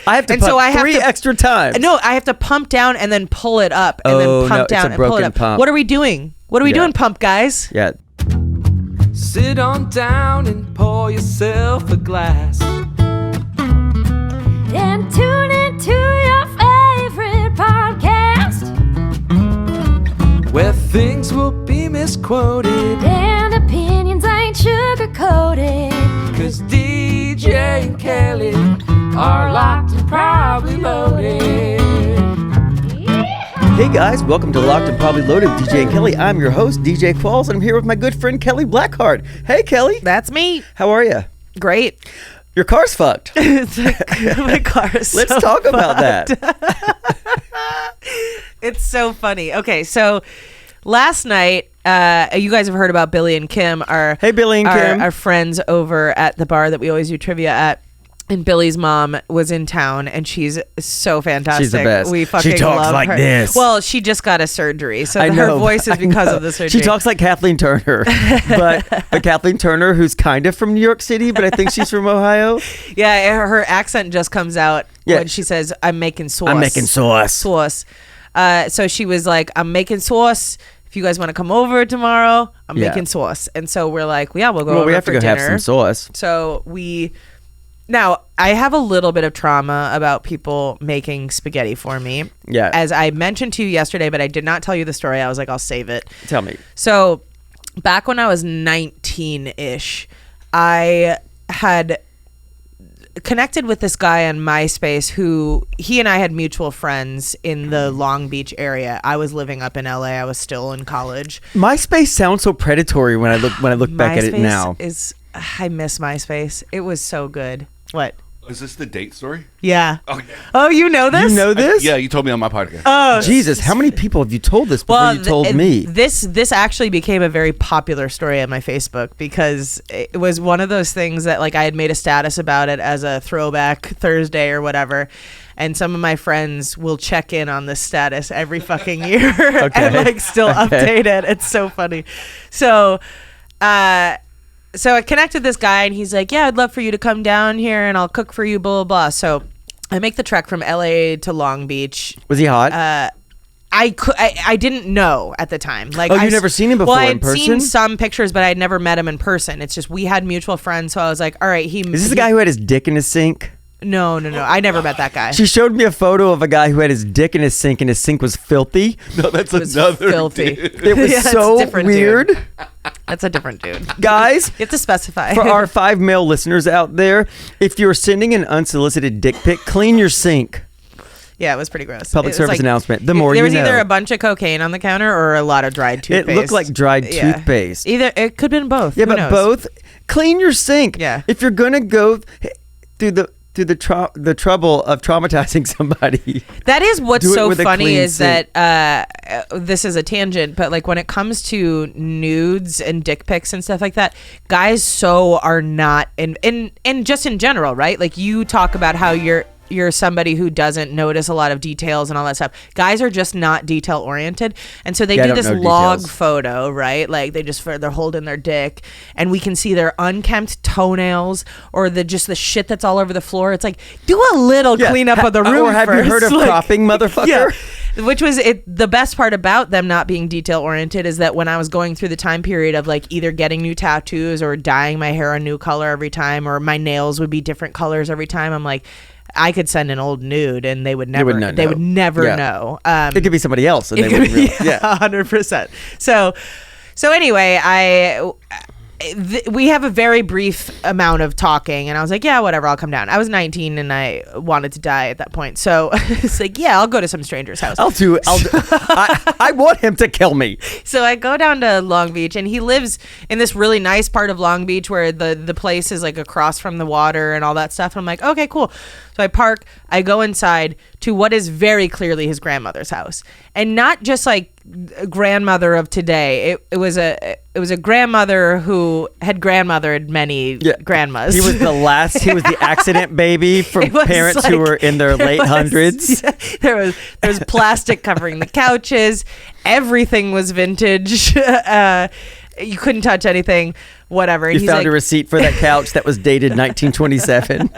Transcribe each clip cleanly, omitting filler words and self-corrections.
I have to pump three extra times. No, I have to pump down and then pull it up and then pump down and pull it up. Pump. What are we doing? What are we doing, pump guys? Yeah. Sit on down and pour yourself a glass. And tune into your favorite podcast, where things will be misquoted and opinions ain't sugar-coated. 'Cause DJ and Kelly are locked and probably loaded. Hey guys, welcome to Locked and Probably Loaded, DJ and Kelly. I'm your host, DJ Qualls, and I'm here with my good friend Kelly Blackheart. Hey Kelly. That's me. How are you? Great. Your car's fucked. It's like, my car is Let's so talk about that. It's so funny. Okay, so last night, you guys have heard about Billy and Kim, Hey Billy and Kim. Our friends over at the bar that we always do trivia at. And Billy's mom was in town, and she's so fantastic. She's the best. We fucking she talks love like her. this. Well, she just got a surgery, so her voice is because of the surgery. She talks like Kathleen Turner, but Kathleen Turner, who's kind of from New York City, but I think she's from Ohio. Yeah, her accent just comes out when she says, "I'm making sauce." I'm making sauce. Sauce. So she was like, "I'm making sauce. If you guys want to come over tomorrow, I'm making sauce." And so we're like, "Yeah, we'll go over we have for to go dinner." have some sauce. So Now, I have a little bit of trauma about people making spaghetti for me. Yeah. As I mentioned to you yesterday, but I did not tell you the story. I was like, I'll save it. Tell me. So, back when I was 19-ish, I had connected with this guy on MySpace who he and I had mutual friends in the Long Beach area. I was living up in LA. I was still in college. MySpace sounds so predatory when I look back at it now. I miss MySpace. It was so good. What? Is this the date story? Yeah. Okay. Oh, you know this? You know this? Yeah, you told me on my podcast. Oh, Jesus, how many people have you told this before you told me? This actually became a very popular story on my Facebook because it was one of those things that like I had made a status about it as a throwback Thursday or whatever. And some of my friends will check in on this status every fucking year and like still update it. It's so funny. So I connected this guy and he's like, yeah, I'd love for you to come down here and I'll cook for you, blah, blah, blah. So I make the trek from LA to Long Beach. Was he hot? I didn't know at the time. Like, you've never seen him before in person? Well, I'd seen some pictures, but I'd never met him in person. It's just we had mutual friends, so I was like, all right. Is this the guy who had his dick in his sink? No. I never met that guy. She showed me a photo of a guy who had his dick in his sink and his sink was filthy. No, that's another filthy. Dude. It was so weird. Dude. That's a different dude. Guys, you have to specify. For our 5 male listeners out there, if you're sending an unsolicited dick pic, clean your sink. Yeah, it was pretty gross. Public service announcement. The more you know. There was either a bunch of cocaine on the counter or a lot of dried toothpaste. It looked like dried toothpaste. Either it could have been both. Yeah, Who but knows? both. Clean your sink. Yeah. If you're gonna go through the trouble of traumatizing somebody. That is what's so funny is sink. that this is a tangent, but like when it comes to nudes and dick pics and stuff like that, guys are not and just in general, right? Like you talk about how you're somebody who doesn't notice a lot of details and all that stuff. Guys are just not detail oriented, and so they do this log photo, right? Like they're holding their dick, and we can see their unkempt toenails or just the shit that's all over the floor. It's like, do a little cleanup of the room. Or have first. you heard of cropping, motherfucker? Yeah. Which was it. The best part about them not being detail oriented is that when I was going through the time period of like either getting new tattoos or dyeing my hair a new color every time, or my nails would be different colors every time, I'm like, I could send an old nude and they would never know. It could be somebody else and they wouldn't realize. Yeah, 100%. So anyway, we have a very brief amount of talking and I was like, yeah, whatever, I'll come down. I was 19 and I wanted to die at that point. So it's like, yeah, I'll go to some stranger's house. I want him to kill me. So I go down to Long Beach and he lives in this really nice part of Long Beach where the place is like across from the water and all that stuff. And I'm like, okay, cool. So I park, I go inside to what is very clearly his grandmother's house. And not just like a grandmother of today. It was a grandmother who had grandmothered many grandmas. He was the accident baby from parents who were in their late hundreds. Yeah, there was plastic covering the couches. Everything was vintage. You couldn't touch anything. whatever. And You he's found like, a receipt for that couch that was dated 1927.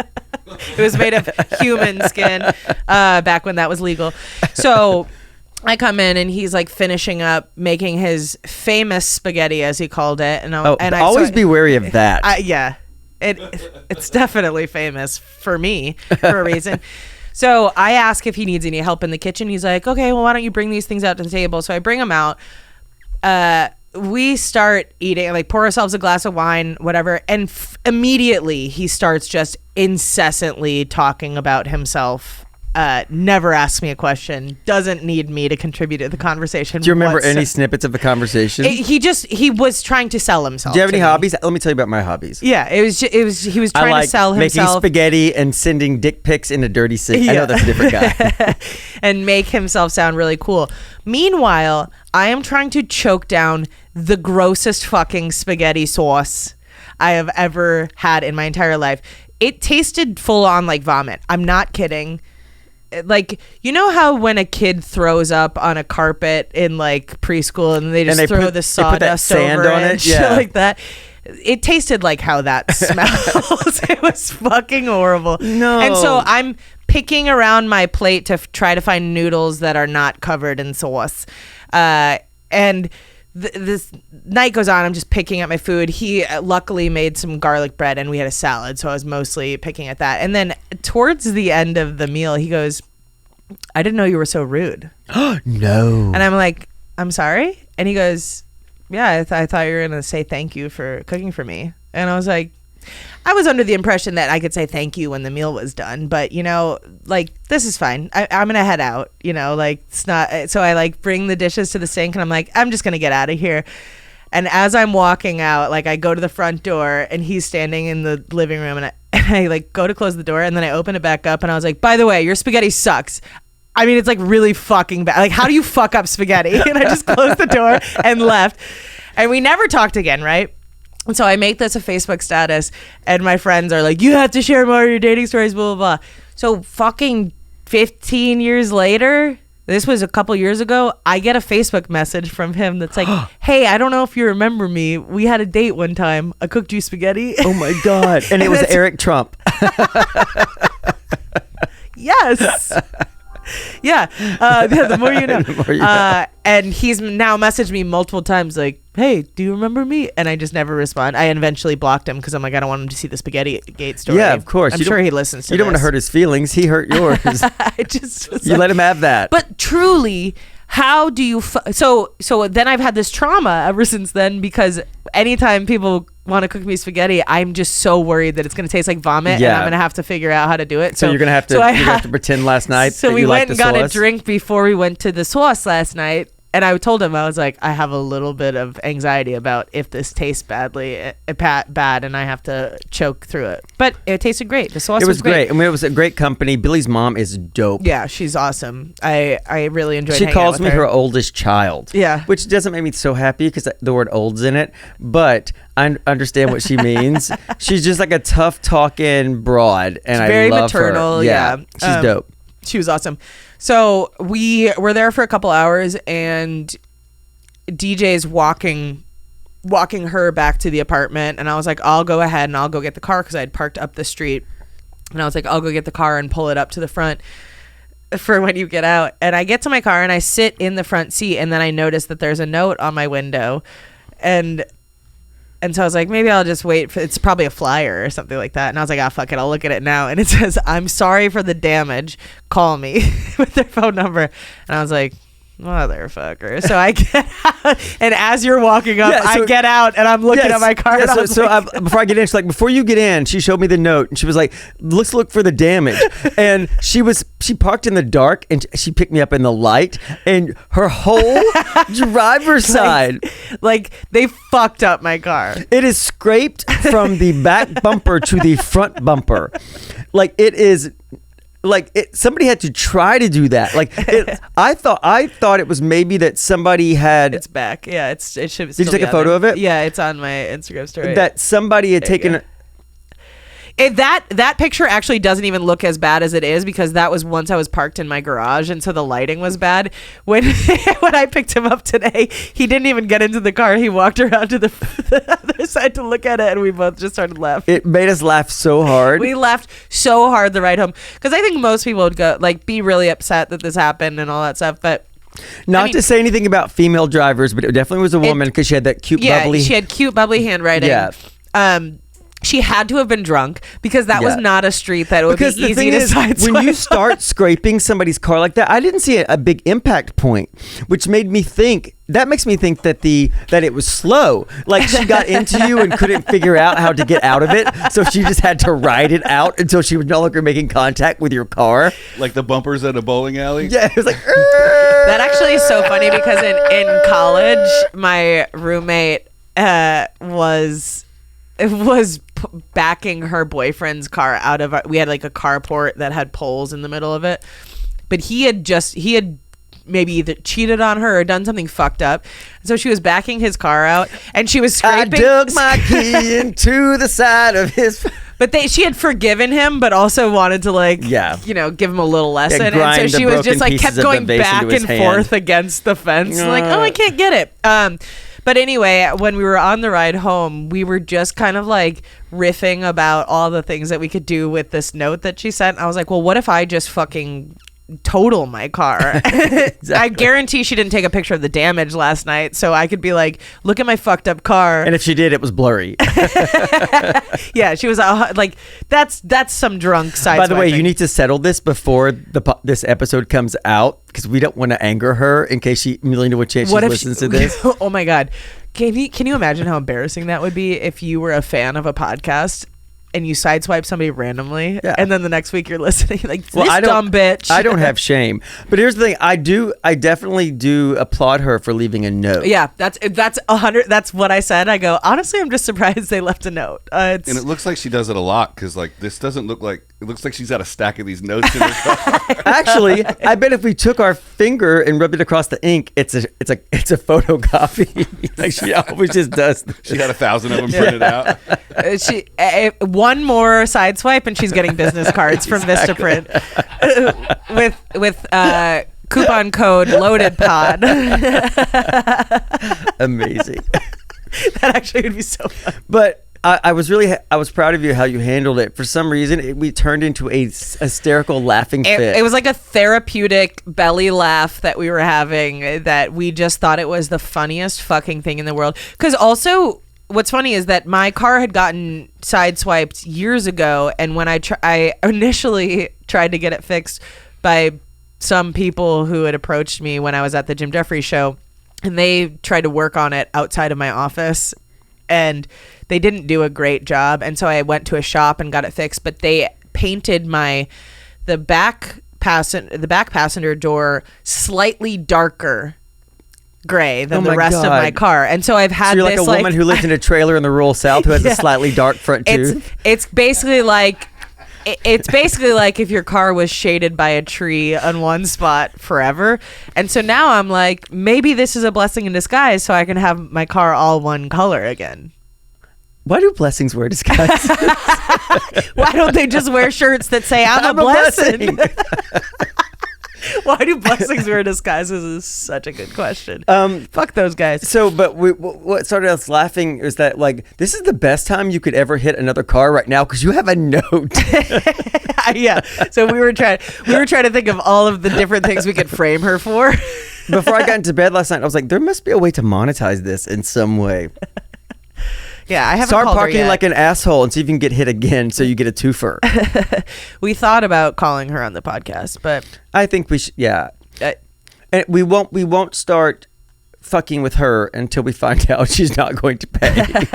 it was made of human skin back when that was legal. So I come in and he's like finishing up making his famous spaghetti, as he called it. And Always be wary of that. Yeah, it's definitely famous for me for a reason. So I ask if he needs any help in the kitchen. He's like, okay, well, why don't you bring these things out to the table? So I bring them out. We start eating, like pour ourselves a glass of wine, whatever. And immediately he starts just incessantly talking about himself. Never asks me a question, doesn't need me to contribute to the conversation. Do you remember any snippets of the conversation? He was trying to sell himself. Do you have any me. hobbies? Let me tell you about my hobbies. Yeah, he was trying to sell making himself. spaghetti and sending dick pics in a dirty sink. I know that's a different guy. And make himself sound really cool. Meanwhile, I am trying to choke down the grossest fucking spaghetti sauce I have ever had in my entire life. It tasted full on like vomit. I'm not kidding. Like, you know how when a kid throws up on a carpet in like preschool and they just throw the sawdust over on it it, and shit like that? It tasted like how that smells. It was fucking horrible. No. And so I'm picking around my plate to try to find noodles that are not covered in sauce. And this night goes on. I'm just picking at my food. He luckily made some garlic bread and we had a salad, so I was mostly picking at that. And then towards the end of the meal, he goes, I didn't know you were so rude. No. And I'm like, I'm sorry? And he goes, yeah, I thought you were going to say thank you for cooking for me. And I was like, I was under the impression that I could say thank you when the meal was done, but you know, like, this is fine. I'm gonna head out, you know, like, it's not. So I like bring the dishes to the sink and I'm like, I'm just gonna get out of here. And as I'm walking out, like, I go to the front door and he's standing in the living room, and I like go to close the door and then I open it back up and I was like, by the way, your spaghetti sucks. I mean, it's like really fucking bad. Like, how do you fuck up spaghetti? And I just closed the door and left. And we never talked again, right? And so I make this a Facebook status and my friends are like, you have to share more of your dating stories, blah, blah, blah. So fucking 15 years later, this was a couple years ago, I get a Facebook message from him that's like, hey, I don't know if you remember me. We had a date one time. I cooked you spaghetti. Oh my God. And it was Eric Trump. Yes. Yeah. The more you know. The more you know. And he's now messaged me multiple times like, hey, do you remember me? And I just never respond. I eventually blocked him because I'm like, I don't want him to see the Spaghetti Gate story. Yeah, of course. I'm sure he listens to You don't want to hurt his feelings. He hurt yours. I just was You let him have that. But truly, how do you so then I've had this trauma ever since then, because anytime people want to cook me spaghetti, I'm just so worried that it's going to taste like vomit, and I'm going to have to figure out how to do it. So you're going to have to have to pretend last night so that we you went liked and the got sauce. a drink before we went to the sauce last night. And I told him, I was like, I have a little bit of anxiety about if this tastes bad, and I have to choke through it. But it tasted great. The sauce was great. I mean, it was a great company. Billy's mom is dope. Yeah, she's awesome. I really enjoyed She hanging out calls with me her oldest child. Yeah. Which doesn't make me so happy because the word old's in it. But I understand what she means. She's just like a tough talking broad. And very I love maternal, her. yeah. She's dope. She was awesome. So we were there for a couple hours, and DJ's walking her back to the apartment, and I was like, I'll go ahead and I'll go get the car, because I had parked up the street, and I was like, I'll go get the car and pull it up to the front for when you get out. And I get to my car and I sit in the front seat, and then I notice that there's a note on my window, and so I was like, maybe I'll just wait for, it's probably a flyer or something like that. And I was like, fuck it, I'll look at it now. And it says, I'm sorry for the damage, call me, with their phone number. And I was like, motherfucker. So I get out, and as you're walking up, I get out and I'm looking at my car. Yeah, and before I get in, she's like, before you get in, she showed me the note, and she was like, let's look for the damage. And she parked in the dark, and she picked me up in the light, and her whole driver's side, like they fucked up my car. it is scraped from the back bumper to the front bumper. Like it is. Like somebody had to try to do that. Like I thought it was maybe that somebody had. It's back. Yeah, it should. Did you take a photo of it? Yeah, it's on my Instagram story. That somebody had taken. That picture actually doesn't even look as bad as it is, because that was once I was parked in my garage, and so the lighting was bad. When when I picked him up today, he didn't even get into the car. He walked around to the other side to look at it, and we both just started laughing. It made us laugh so hard. We laughed so hard the ride home, because I think most people would go like be really upset that this happened and all that stuff, but. Not to say anything about female drivers, but it definitely was a woman, because she had that cute, bubbly. She had cute, bubbly handwriting. Yeah. She had to have been drunk, because that was not a street that would because be the easy thing to is, sideswipe. when you start scraping somebody's car like that, I didn't see a big impact point, which made me think. That makes me think that it was slow. Like she got into you and couldn't figure out how to get out of it, so she just had to ride it out until she was no longer making contact with your car. Like the bumpers at a bowling alley. Yeah, it was like. That actually is so funny, because in college, my roommate was backing her boyfriend's car out of we had like a carport that had poles in the middle of it, but he had maybe either cheated on her or done something fucked up, so she was backing his car out, and she was scraping. I dug my key into the side of his. But she had forgiven him, but also wanted to give him a little lesson. And so grind she the was just broken kept pieces of going the vase back into his and hand. forth against the fence. Like, oh, I can't get it. But anyway, when we were on the ride home, we were just kind of like riffing about all the things that we could do with this note that she sent. I was like, well, what if I just fucking total my car? Exactly. I guarantee she didn't take a picture of the damage last night, so I could be like, look at my fucked up car. And if she did, it was blurry. Yeah, she was like, that's some drunk side. By the way, you need to settle this before this episode comes out, because we don't want to anger her in case she million to a chance she listens to this. Oh my god, can you imagine how embarrassing that would be if you were a fan of a podcast and you sideswipe somebody randomly, and then the next week you're listening like, dumb bitch. I don't have shame, but here's the thing: I definitely do applaud her for leaving a note. Yeah, that's 100. That's what I said. I go, honestly, I'm just surprised they left a note. And it looks like she does it a lot, because like this doesn't look like. It looks like she's got a stack of these notes in her car. Actually, I bet if we took our finger and rubbed it across the ink, it's a photocopy. Like she always just does. She got 1,000 of them printed out. One more side swipe and she's getting business cards from Vistaprint with coupon code loaded pod. Amazing. That actually would be so fun. But I was proud of you how you handled it. For some reason, we turned into a hysterical laughing fit. It was like a therapeutic belly laugh that we were having, that we just thought it was the funniest fucking thing in the world. Because also, what's funny is that my car had gotten sideswiped years ago, and when I initially tried to get it fixed by some people who had approached me when I was at the Jim Jeffries show, and they tried to work on it outside of my office, and they didn't do a great job, and so I went to a shop and got it fixed, but they painted the back passenger door slightly darker gray than the rest of my car. And so I've had so you're this like a woman who lives in a trailer in the rural South who has a slightly dark front tooth. It's basically like if your car was shaded by a tree on one spot forever. And so now I'm like, maybe this is a blessing in disguise, so I can have my car all one color again. Why do blessings wear disguises? Why don't they just wear shirts that say I'm a blessing? Why do blessings wear disguises is such a good question. Fuck those guys. So, but what started us laughing is that, like, this is the best time you could ever hit another car right now, because you have a note. Yeah. So we were trying to think of all of the different things we could frame her for. Before I got into bed last night, I was like, there must be a way to monetize this in some way. Yeah, I haven't Start called her parking yet. like an asshole and see if you can get hit again, so you get a twofer. We thought about calling her on the podcast, but I think we should. Yeah, and we won't start fucking with her until we find out she's not going to pay,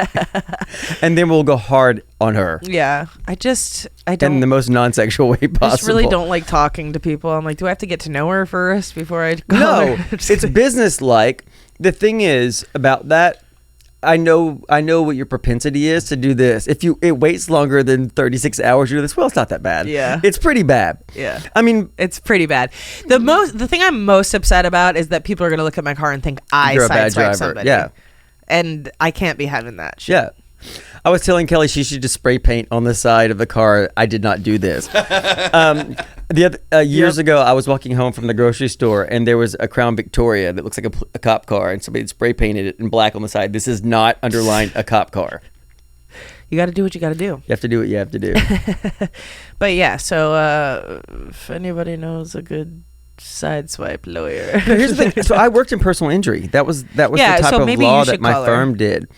and then we'll go hard on her. Yeah, I don't. In the most non-sexual way possible. I just really don't like talking to people. I'm like, do I have to get to know her first before I call No, her? it's business-like. The thing is about that. I know what your propensity is to do this. If it waits longer than 36 hours, you do this. Well, it's not that bad. Yeah. It's pretty bad. Yeah. I mean, it's pretty bad. The thing I'm most upset about is that people are going to look at my car and think I you're a bad sideswiped driver. somebody. Yeah. And I can't be having that shit. Yeah. I was telling Kelly she should just spray paint on the side of the car. I did not do this. Years ago, I was walking home from the grocery store, and there was a Crown Victoria that looks like a cop car, and somebody had spray painted it in black on the side. This is not underlined a cop car. You got to do what you got to do. You have to do what you have to do. But yeah, so if anybody knows a good sideswipe lawyer. Here's the thing. So I worked in personal injury. That was Yeah, the type so of maybe law you that should my call her. firm did.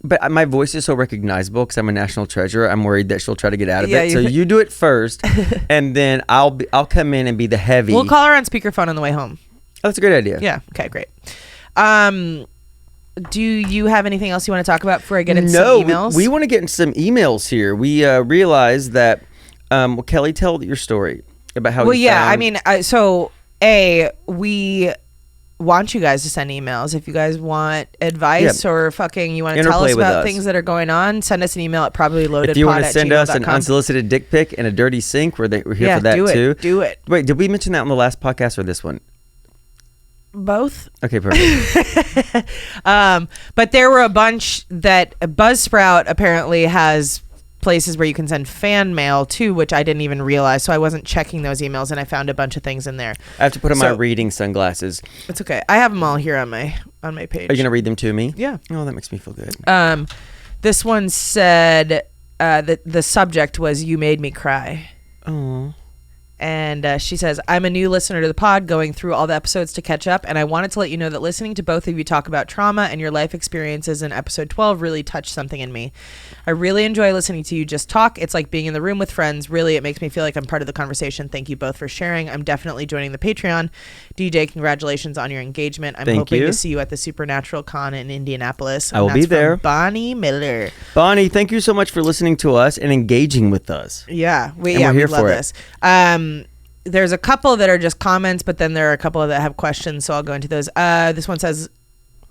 But my voice is so recognizable because I'm a national treasure. I'm worried that she'll try to get out of Yeah, it. So you do it first, and then I'll come in and be the heavy. We'll call her on speakerphone on the way home. Oh, that's a great idea. Yeah. Okay, great. Do you have anything else you want to talk about before I get into some emails? We want to get into some emails here. We realized that, well, Kelly, tell your story about how you I found- mean, we want you guys to send emails. If you guys want advice or fucking you want to tell Interplay us with about us. things that are going on, send us an email at probablyloadedpod@gmail.com. If you want to send us an unsolicited dick pic and a dirty sink, we're here for that do it. too. Do it. Wait, did we mention that on the last podcast or this one? Both. Okay, perfect. But there were a bunch that Buzzsprout apparently has places where you can send fan mail too, which I didn't even realize. So I wasn't checking those emails, and I found a bunch of things in there. I have to put on my So- reading sunglasses. It's okay. I have them all here on my page. Are you gonna read them to me? Yeah. Oh, that makes me feel good. This one said that the subject was "You Made Me Cry." Oh. And she says, I'm a new listener to the pod, going through all the episodes to catch up, and I wanted to let you know that listening to both of you talk about trauma and your life experiences in episode 12 really touched something in me. I really enjoy listening to you just talk. It's like being in the room with friends. Really, it makes me feel like I'm part of the conversation. Thank you both for sharing. I'm definitely joining the Patreon. DJ, congratulations on your engagement. I'm Thank hoping you. to see you at the Supernatural Con in Indianapolis. I will And be that's from there. Bonnie Miller. Bonnie, thank you so much for listening to us and engaging with us. Yeah, And we're here we love for it. this. There's a couple that are just comments, but then there are a couple that have questions, so I'll go into those. This one says,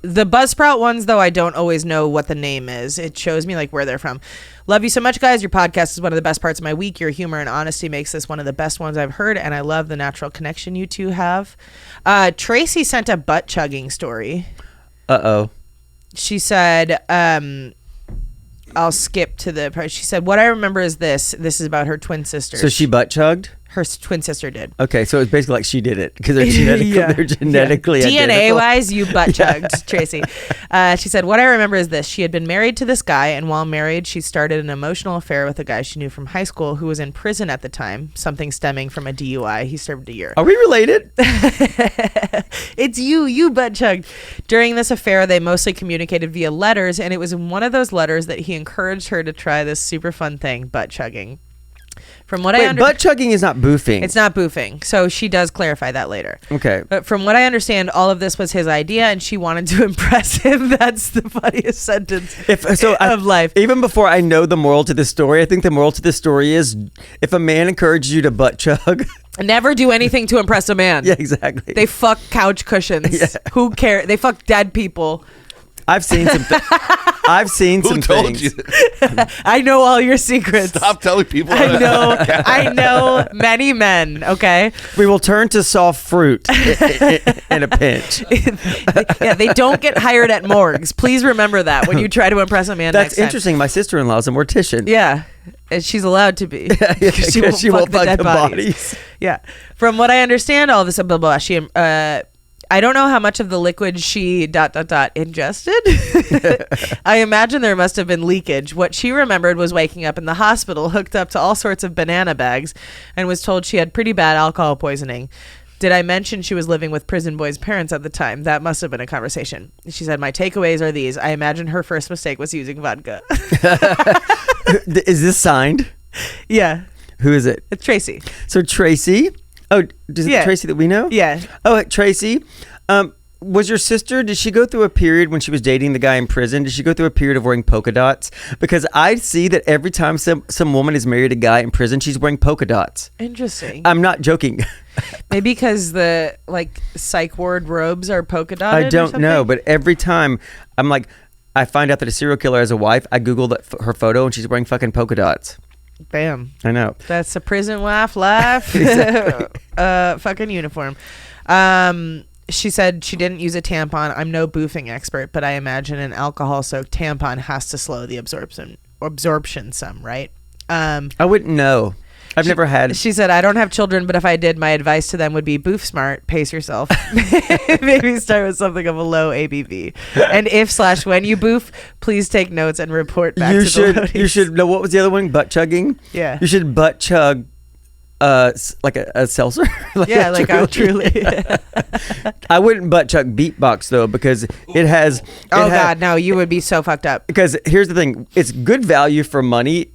the Buzzsprout ones, though, I don't always know what the name is. It shows me like where they're from. Love you so much, guys. Your podcast is one of the best parts of my week. Your humor and honesty makes this one of the best ones I've heard, and I love the natural connection you two have. Tracy sent a butt chugging story. Uh-oh. She said, I'll skip to the part. She said, what I remember is this. This is about her twin sister. So she butt chugged? Her twin sister did. Okay, so it's basically like she did it because they're genetically DNA identical. wise, you butt chugged, Tracy. She said, what I remember is this. She had been married to this guy, and while married, she started an emotional affair with a guy she knew from high school who was in prison at the time, something stemming from a DUI. He served a year. Are we related? It's you butt chugged. During this affair, they mostly communicated via letters, and it was in one of those letters that he encouraged her to try this super fun thing, butt chugging. From what I Wait, understand, butt chugging is not boofing. it's not boofing. So she does clarify that later. Okay. But from what I understand, all of this was his idea, and she wanted to impress him. That's the funniest sentence of life. Even before I know the moral to this story, I think the moral to this story is if a man encourages you to butt chug. Never do anything to impress a man. Yeah, exactly. They fuck couch cushions. Yeah. Who cares? They fuck dead people. I've seen some Who told things. you? I know all your secrets. Stop telling people. I know many men, okay? We will turn to soft fruit in a pinch. Yeah, they don't get hired at morgues. Please remember that when you try to impress a man That's next time. interesting. My sister-in-law is a mortician. Yeah. And she's allowed to be. Because she won't fuck the bodies. Yeah. From what I understand, all this blah blah. She I don't know how much of the liquid she ingested. I imagine there must have been leakage. What she remembered was waking up in the hospital, hooked up to all sorts of banana bags, and was told she had pretty bad alcohol poisoning. Did I mention she was living with prison boy's parents at the time? That must have been a conversation. She said, my takeaways are these. I imagine her first mistake was using vodka. Is this signed? Yeah. Who is it? It's Tracy. So Tracy. Oh, is it Yeah. Tracy that we know? Yeah. Oh, Tracy. Was your sister, did she go through a period when she was dating the guy in prison? Did she go through a period of wearing polka dots? Because I see that every time some woman is married a guy in prison, she's wearing polka dots. Interesting. I'm not joking. Maybe because the psych ward robes are polka dotted. I don't know, but every time I'm like, I find out that a serial killer has a wife, I Google her photo and she's wearing fucking polka dots. Bam. I know. That's a prison wife life. Exactly. Fucking uniform. She said she didn't use a tampon. I'm no boofing expert, but I imagine an alcohol-soaked tampon has to slow the absorption some, right? I wouldn't know. I've never had. She said, I don't have children, but if I did, my advice to them would be boof smart, pace yourself. Maybe start with something of a low ABV. And if/when you boof, please take notes and report back to the loadies. You should know, what was the other one? Butt chugging? Yeah. You should butt chug like a seltzer. Truly. I wouldn't butt chug beatbox though, because it has. God, no, you would be so fucked up. Because here's the thing, it's good value for money.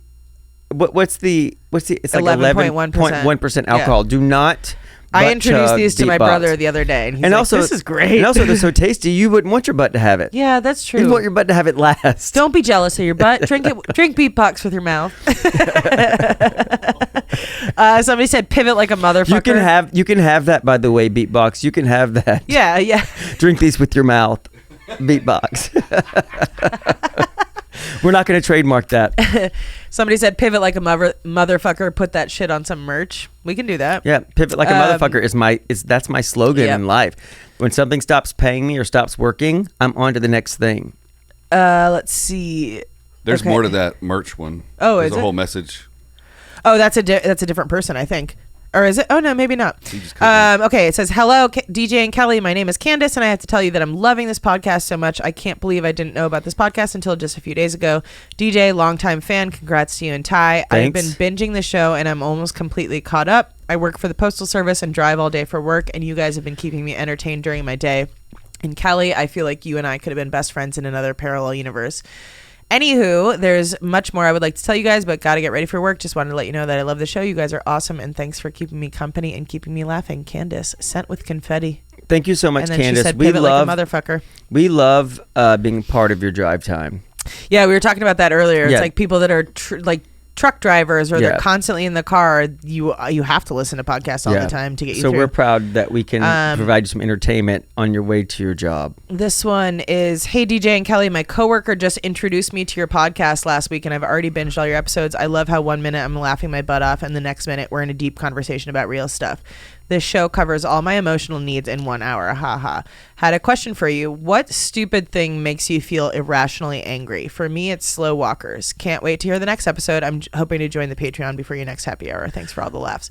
What's the? It's like 11.1% alcohol. Yeah. Do not. I introduced these to my beatbox. brother the other day, and he's like, also, "This is great." And also, they're so tasty. You wouldn't want your butt to have it. Yeah, that's true. You want your butt to have it last. Don't be jealous of your butt. Drink it. Drink beatbox with your mouth. Somebody said pivot like a motherfucker. You can have that, by the way, beatbox. You can have that. Yeah. Drink these with your mouth. Beatbox. We're not going to trademark that. Somebody said pivot like a motherfucker. Put that shit on some merch. We can do that. Yeah, pivot like a motherfucker that's my slogan in life. When something stops paying me or stops working, I'm on to the next thing. Let's see. There's more to that merch one. Oh, there's is a it? whole message. Oh, that's a different person, I think. Or is it? Oh, no, maybe not. Okay, it says, hello, DJ and Kelly. My name is Candace, and I have to tell you that I'm loving this podcast so much. I can't believe I didn't know about this podcast until just a few days ago. DJ, longtime fan. Congrats to you and Ty. I've been binging the show, and I'm almost completely caught up. I work for the Postal Service and drive all day for work, and you guys have been keeping me entertained during my day. And Kelly, I feel like you and I could have been best friends in another parallel universe. Anywho, there's much more I would like to tell you guys, but gotta get ready for work. Just wanted to let you know that I love the show. You guys are awesome, and thanks for keeping me company and keeping me laughing. Candace, sent with confetti. Thank you so much, and then Candace. She said, pivot like a motherfucker. We love being part of your drive time. Yeah, we were talking about that earlier. Yeah. It's like people that are truck drivers, or they're constantly in the car. You have to listen to podcasts all the time to get you through. So we're proud that we can provide you some entertainment on your way to your job. This one is, hey DJ and Kelly, my coworker just introduced me to your podcast last week, and I've already binged all your episodes. I love how 1 minute I'm laughing my butt off, and the next minute we're in a deep conversation about real stuff. This show covers all my emotional needs in 1 hour. Haha. Had a question for you. What stupid thing makes you feel irrationally angry? For me, it's slow walkers. Can't wait to hear the next episode. I'm hoping to join the Patreon before your next happy hour. Thanks for all the laughs.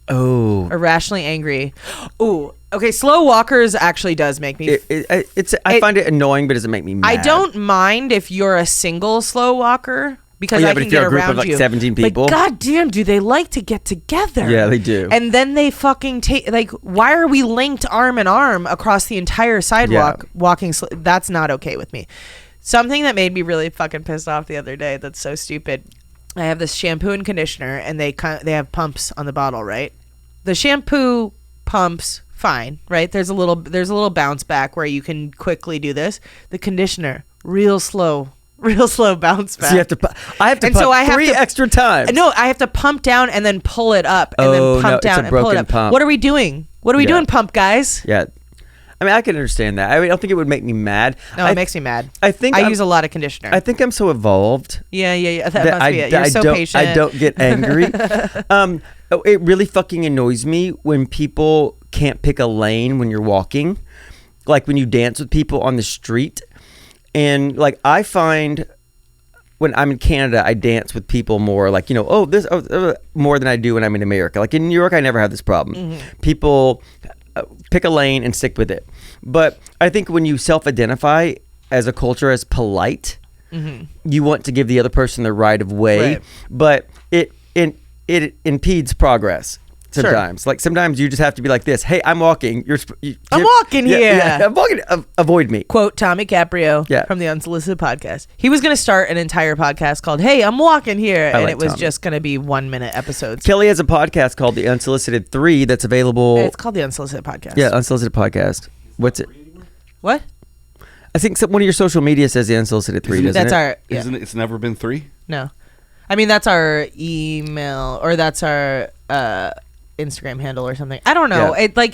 Oh. Irrationally angry. Ooh. Okay, slow walkers actually does make me... I find it annoying, but it doesn't make me mad. I don't mind if you're a single slow walker, because I can get around you. But if you're a group of 17 people. But goddamn, do they like to get together? Yeah, they do. And then they fucking take, why are we linked arm in arm across the entire sidewalk walking? That's not okay with me. Something that made me really fucking pissed off the other day, that's so stupid. I have this shampoo and conditioner, and they have pumps on the bottle, right? The shampoo pumps, fine, right? There's a little bounce back where you can quickly do this. The conditioner, real slow bounce back. So I have to pump three extra times. No, I have to pump down and then pull it up, and then pump down and pull it up. Pump. What are we doing? What are we doing, pump guys? Yeah. I mean, I can understand that. I don't think it would make me mad. No, it makes me mad. I think I use a lot of conditioner. I think I'm so evolved. Yeah. That must be it. You're so patient. I don't get angry. It really fucking annoys me when people can't pick a lane when you're walking. Like when you dance with people on the street. And I find when I'm in Canada, I dance with people more more than I do when I'm in America. Like in New York, I never have this problem. Mm-hmm. People pick a lane and stick with it. But I think when you self-identify as a culture as polite, mm-hmm. you want to give the other person the right of way, right. But it impedes progress. Sometimes, sure. Sometimes you just have to be like this. Hey, I'm walking. I'm walking here. Yeah, I'm walking. Avoid me. Quote Tommy Caprio from the Unsolicited Podcast. He was going to start an entire podcast called "Hey, I'm walking here," and it was just going to be 1 minute episodes. Kelly has a podcast called The Unsolicited 3 that's available. It's called The Unsolicited Podcast. Yeah, Unsolicited Podcast. What's it? What? I think one of your social media says The Unsolicited 3. Doesn't that's it? our. Yeah. Isn't it's never been 3? No, I mean that's our email, or that's our Instagram handle or something. I don't know. Yeah.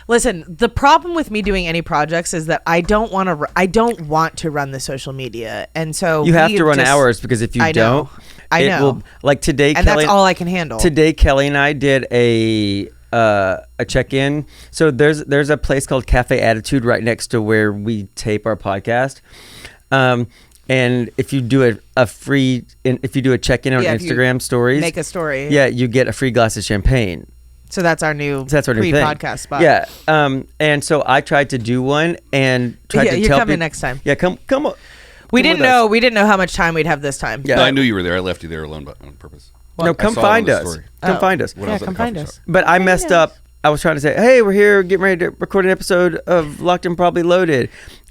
Listen, the problem with me doing any projects is that I don't want to run the social media, and so you have to run hours, because if you don't, I know. Will, today, and Kelly, that's all I can handle. Today, Kelly and I did a a check-in. So there's a place called Cafe Attitude right next to where we tape our podcast. And if you do if you do a check-in on Instagram stories, make a story. Yeah, you get a free glass of champagne. So that's our new thing. pre-podcast spot. Yeah. And so I tried to do one and tried to tell you're coming people next time. Yeah, come. We didn't know how much time we'd have this time. Yeah. No, I knew you were there. I left you there alone on purpose. No, come find us. Come find us. When I was at the find coffee us. shop. But I messed up. I was trying to say, hey, we're here getting ready to record an episode of Locked and Probably Loaded.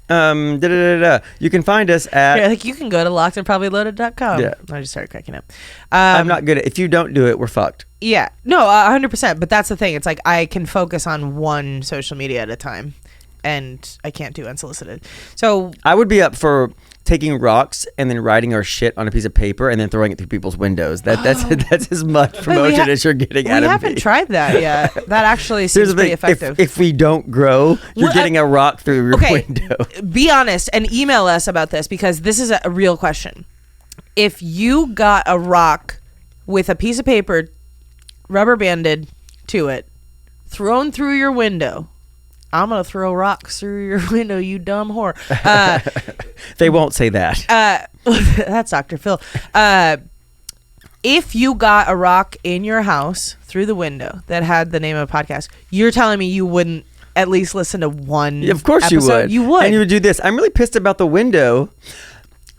You can find us at... Yeah, like you can go to lockedandprobablyloaded.com. Yeah. I just started cracking up. I'm not good at... If you don't do it, we're fucked. Yeah. No, 100%. But that's the thing. It's like I can focus on one social media at a time. And I can't do unsolicited. So... I would be up for taking rocks and then writing our shit on a piece of paper and then throwing it through people's windows. That's as much promotion as you're getting out of me. We haven't tried that yet. That actually seems pretty effective. If we don't grow, you're getting a rock through your window. Be honest and email us about this because this is a real question. If you got a rock with a piece of paper rubber banded to it, thrown through your window, I'm going to throw rocks through your window, you dumb whore. They won't say that. That's Dr. Phil. If you got a rock in your house through the window that had the name of a podcast, you're telling me you wouldn't at least listen to one Of course episode? you would. You would. And you would do this. I'm really pissed about the window,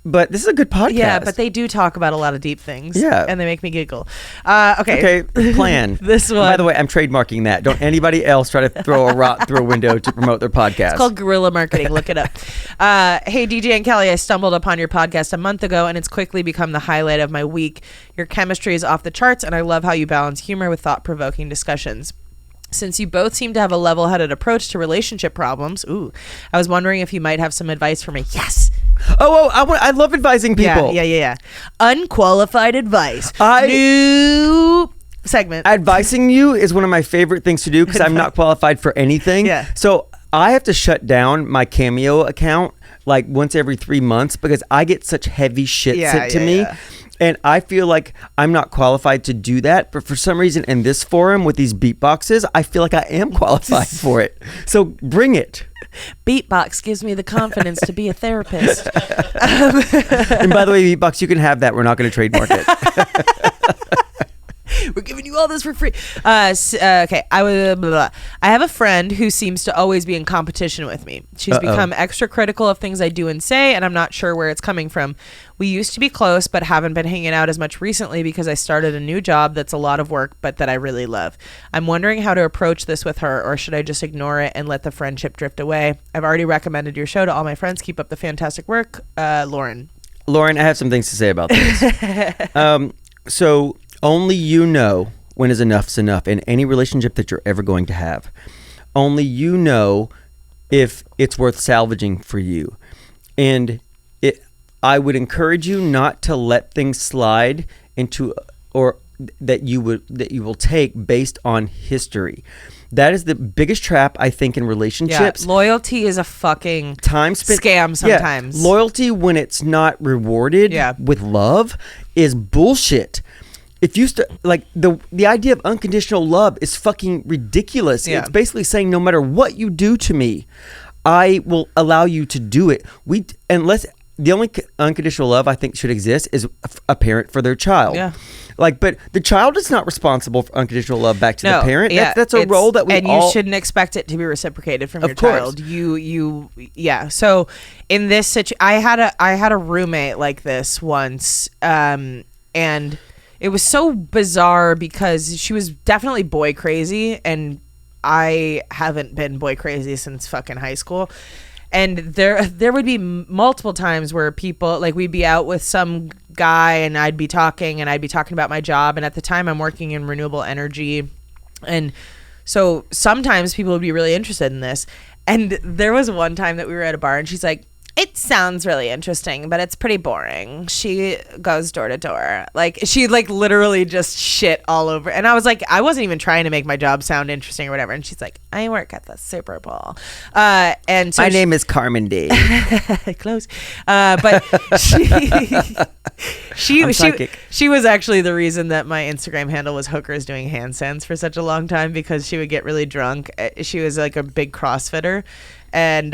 but this is a good podcast. Yeah, but they do talk about a lot of deep things. Yeah. And they make me giggle. Okay. Plan. This one. By the way, I'm trademarking that. Don't anybody else try to throw a rock through a window to promote their podcast. It's called guerrilla marketing. Look it up. Hey, DJ and Kelly, I stumbled upon your podcast a month ago, and it's quickly become the highlight of my week. Your chemistry is off the charts, and I love how you balance humor with thought-provoking discussions. Since you both seem to have a level-headed approach to relationship problems, I was wondering if you might have some advice for me. Yes. I love advising people. Yeah. Unqualified advice. I- New segment. Advising you is one of my favorite things to do because I'm not qualified for anything. Yeah. So I have to shut down my Cameo account like once every 3 months because I get such heavy shit sent to me. Yeah. And I feel like I'm not qualified to do that. But for some reason in this forum with these beatboxes, I feel like I am qualified for it. So bring it. Beatbox gives me the confidence to be a therapist. And by the way, beatbox, you can have that. We're not going to trademark it. We're giving you all this for free. Okay, I have a friend who seems to always be in competition with me. She's become extra critical of things I do and say, and I'm not sure where it's coming from. We used to be close, but haven't been hanging out as much recently because I started a new job that's a lot of work, but that I really love. I'm wondering how to approach this with her, or should I just ignore it and let the friendship drift away? I've already recommended your show to all my friends. Keep up the fantastic work. Lauren, I have some things to say about this. So only you know when enough's enough in any relationship that you're ever going to have. Only you know if it's worth salvaging for you. And I would encourage you not to let things slide into or that you will take based on history. That is the biggest trap I think in relationships. Yeah, loyalty is a fucking time spent scam sometimes. Yeah, loyalty when it's not rewarded with love is bullshit. If you like the idea of unconditional love is fucking ridiculous. Yeah. It's basically saying no matter what you do to me, I will allow you to do it. The only unconditional love I think should exist is a parent for their child. Yeah. But the child is not responsible for unconditional love back to the parent. Yeah, That's a role that we and all... you shouldn't expect it to be reciprocated from your course. child. So in this situation, I had a roommate like this once, and it was so bizarre because she was definitely boy crazy, and I haven't been boy crazy since fucking high school. And there would be multiple times where people, like, we'd be out with some guy and I'd be talking about my job. And at the time I'm working in renewable energy. And so sometimes people would be really interested in this. And there was one time that we were at a bar and she's like, It sounds really interesting, but it's pretty boring. She goes door to door. Like, she like literally just shit all over. And I was like, I wasn't even trying to make my job sound interesting or whatever. And she's like, I work at the Super Bowl. And so My name is Carmen D. close. But she was actually the reason that my Instagram handle was Hookers Doing Handstands for such a long time, because she would get really drunk. She was like a big CrossFitter. And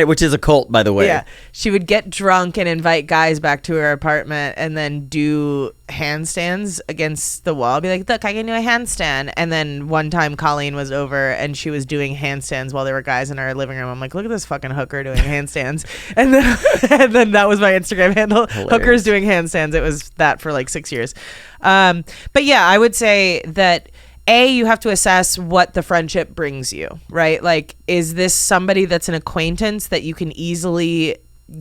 which is a cult, by the way. yeah, she would get drunk and invite guys back to her apartment and then do handstands against the wall. Be like, look, I can do a handstand. And then one time Colleen was over and she was doing handstands while there were guys in our living room. I'm like, look at this fucking hooker doing handstands. And then that was my Instagram handle. Hilarious. Hookers Doing Handstands. It was that for like 6 years. But yeah, I would say that you have to assess what the friendship brings you, right? Like, is this somebody that's an acquaintance that you can easily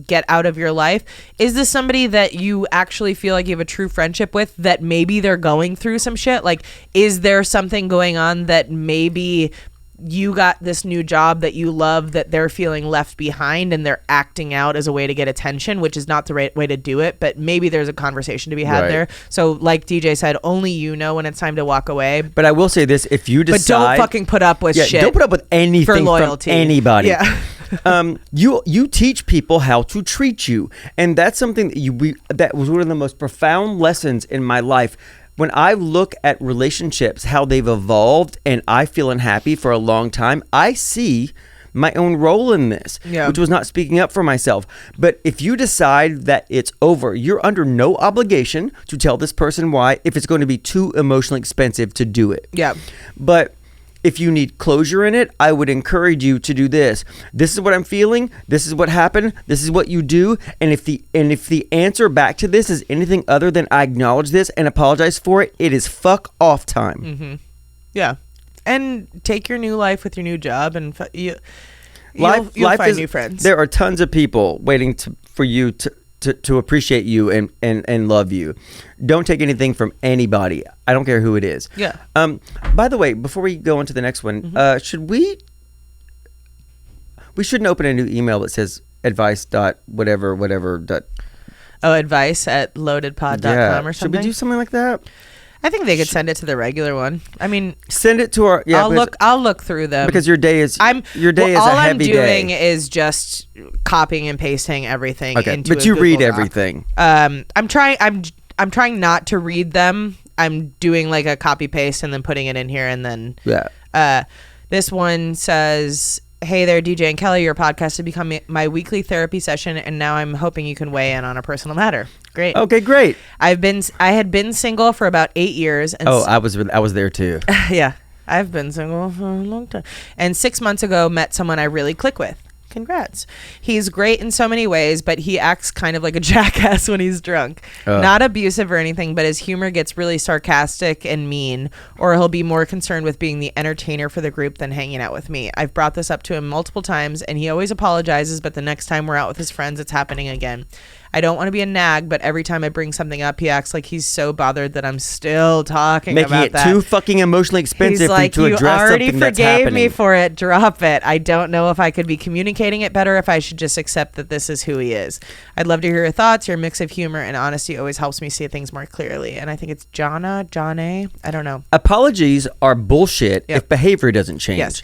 get out of your life? Is this somebody that you actually feel like you have a true friendship with, that maybe they're going through some shit? Like, is there something going on that maybe you got this new job that you love that they're feeling left behind and they're acting out as a way to get attention, which is not the right way to do it, but maybe there's a conversation to be had there. So like DJ said, only you know when it's time to walk away. But I will say this, if you decide... But don't fucking put up with shit. Don't put up with anything for loyalty. from anybody. Yeah. You teach people how to treat you. And that's something that was one of the most profound lessons in my life. When I look at relationships, how they've evolved, and I feel unhappy for a long time, I see my own role in this, which was not speaking up for myself. But if you decide that it's over, you're under no obligation to tell this person why, if it's going to be too emotionally expensive to do it. Yeah. But if you need closure in it, I would encourage you to do this. This is what I'm feeling. This is what happened. This is what you do. And if the answer back to this is anything other than I acknowledge this and apologize for it, it is fuck off time. Mm-hmm. Yeah. And take your new life with your new job, and you'll find new friends. There are tons of people waiting for you to appreciate you and love you. Don't take anything from anybody. I don't care who it is. Yeah. By the way, before we go on to the next one, should we shouldn't open a new email that says advice.whatever. Advice at loadedpod.com or something? Should we do something like that? I think they could send it to the regular one. I mean, send it to our. Yeah, I'll look through them, because your day is a heavy day. All I'm doing is just copying and pasting everything into. But you read everything. I'm trying not to read them. I'm doing like a copy paste and then putting it in here, and then this one says, "Hey there, DJ and Kelly. Your podcast has become my weekly therapy session, and now I'm hoping you can weigh in on a personal matter." Great. Okay, great. I had been single for about 8 years. And I was there too. Yeah, I've been single for a long time. And 6 months ago, met someone I really click with. Congrats. He's great in so many ways, but he acts kind of like a jackass when he's drunk. Not abusive or anything, but his humor gets really sarcastic and mean, or he'll be more concerned with being the entertainer for the group than hanging out with me. I've brought this up to him multiple times, and he always apologizes, but the next time we're out with his friends, it's happening again. I don't want to be a nag, but every time I bring something up, he acts like he's so bothered that I'm still talking about that. Making it too fucking emotionally expensive he's like, to address something that's happening. You already forgave me for it. Drop it. I don't know if I could be communicating it better, if I should just accept that this is who he is. I'd love to hear your thoughts. Your mix of humor and honesty always helps me see things more clearly. And I think it's John A. I don't know. Apologies are bullshit if behavior doesn't change. Yes.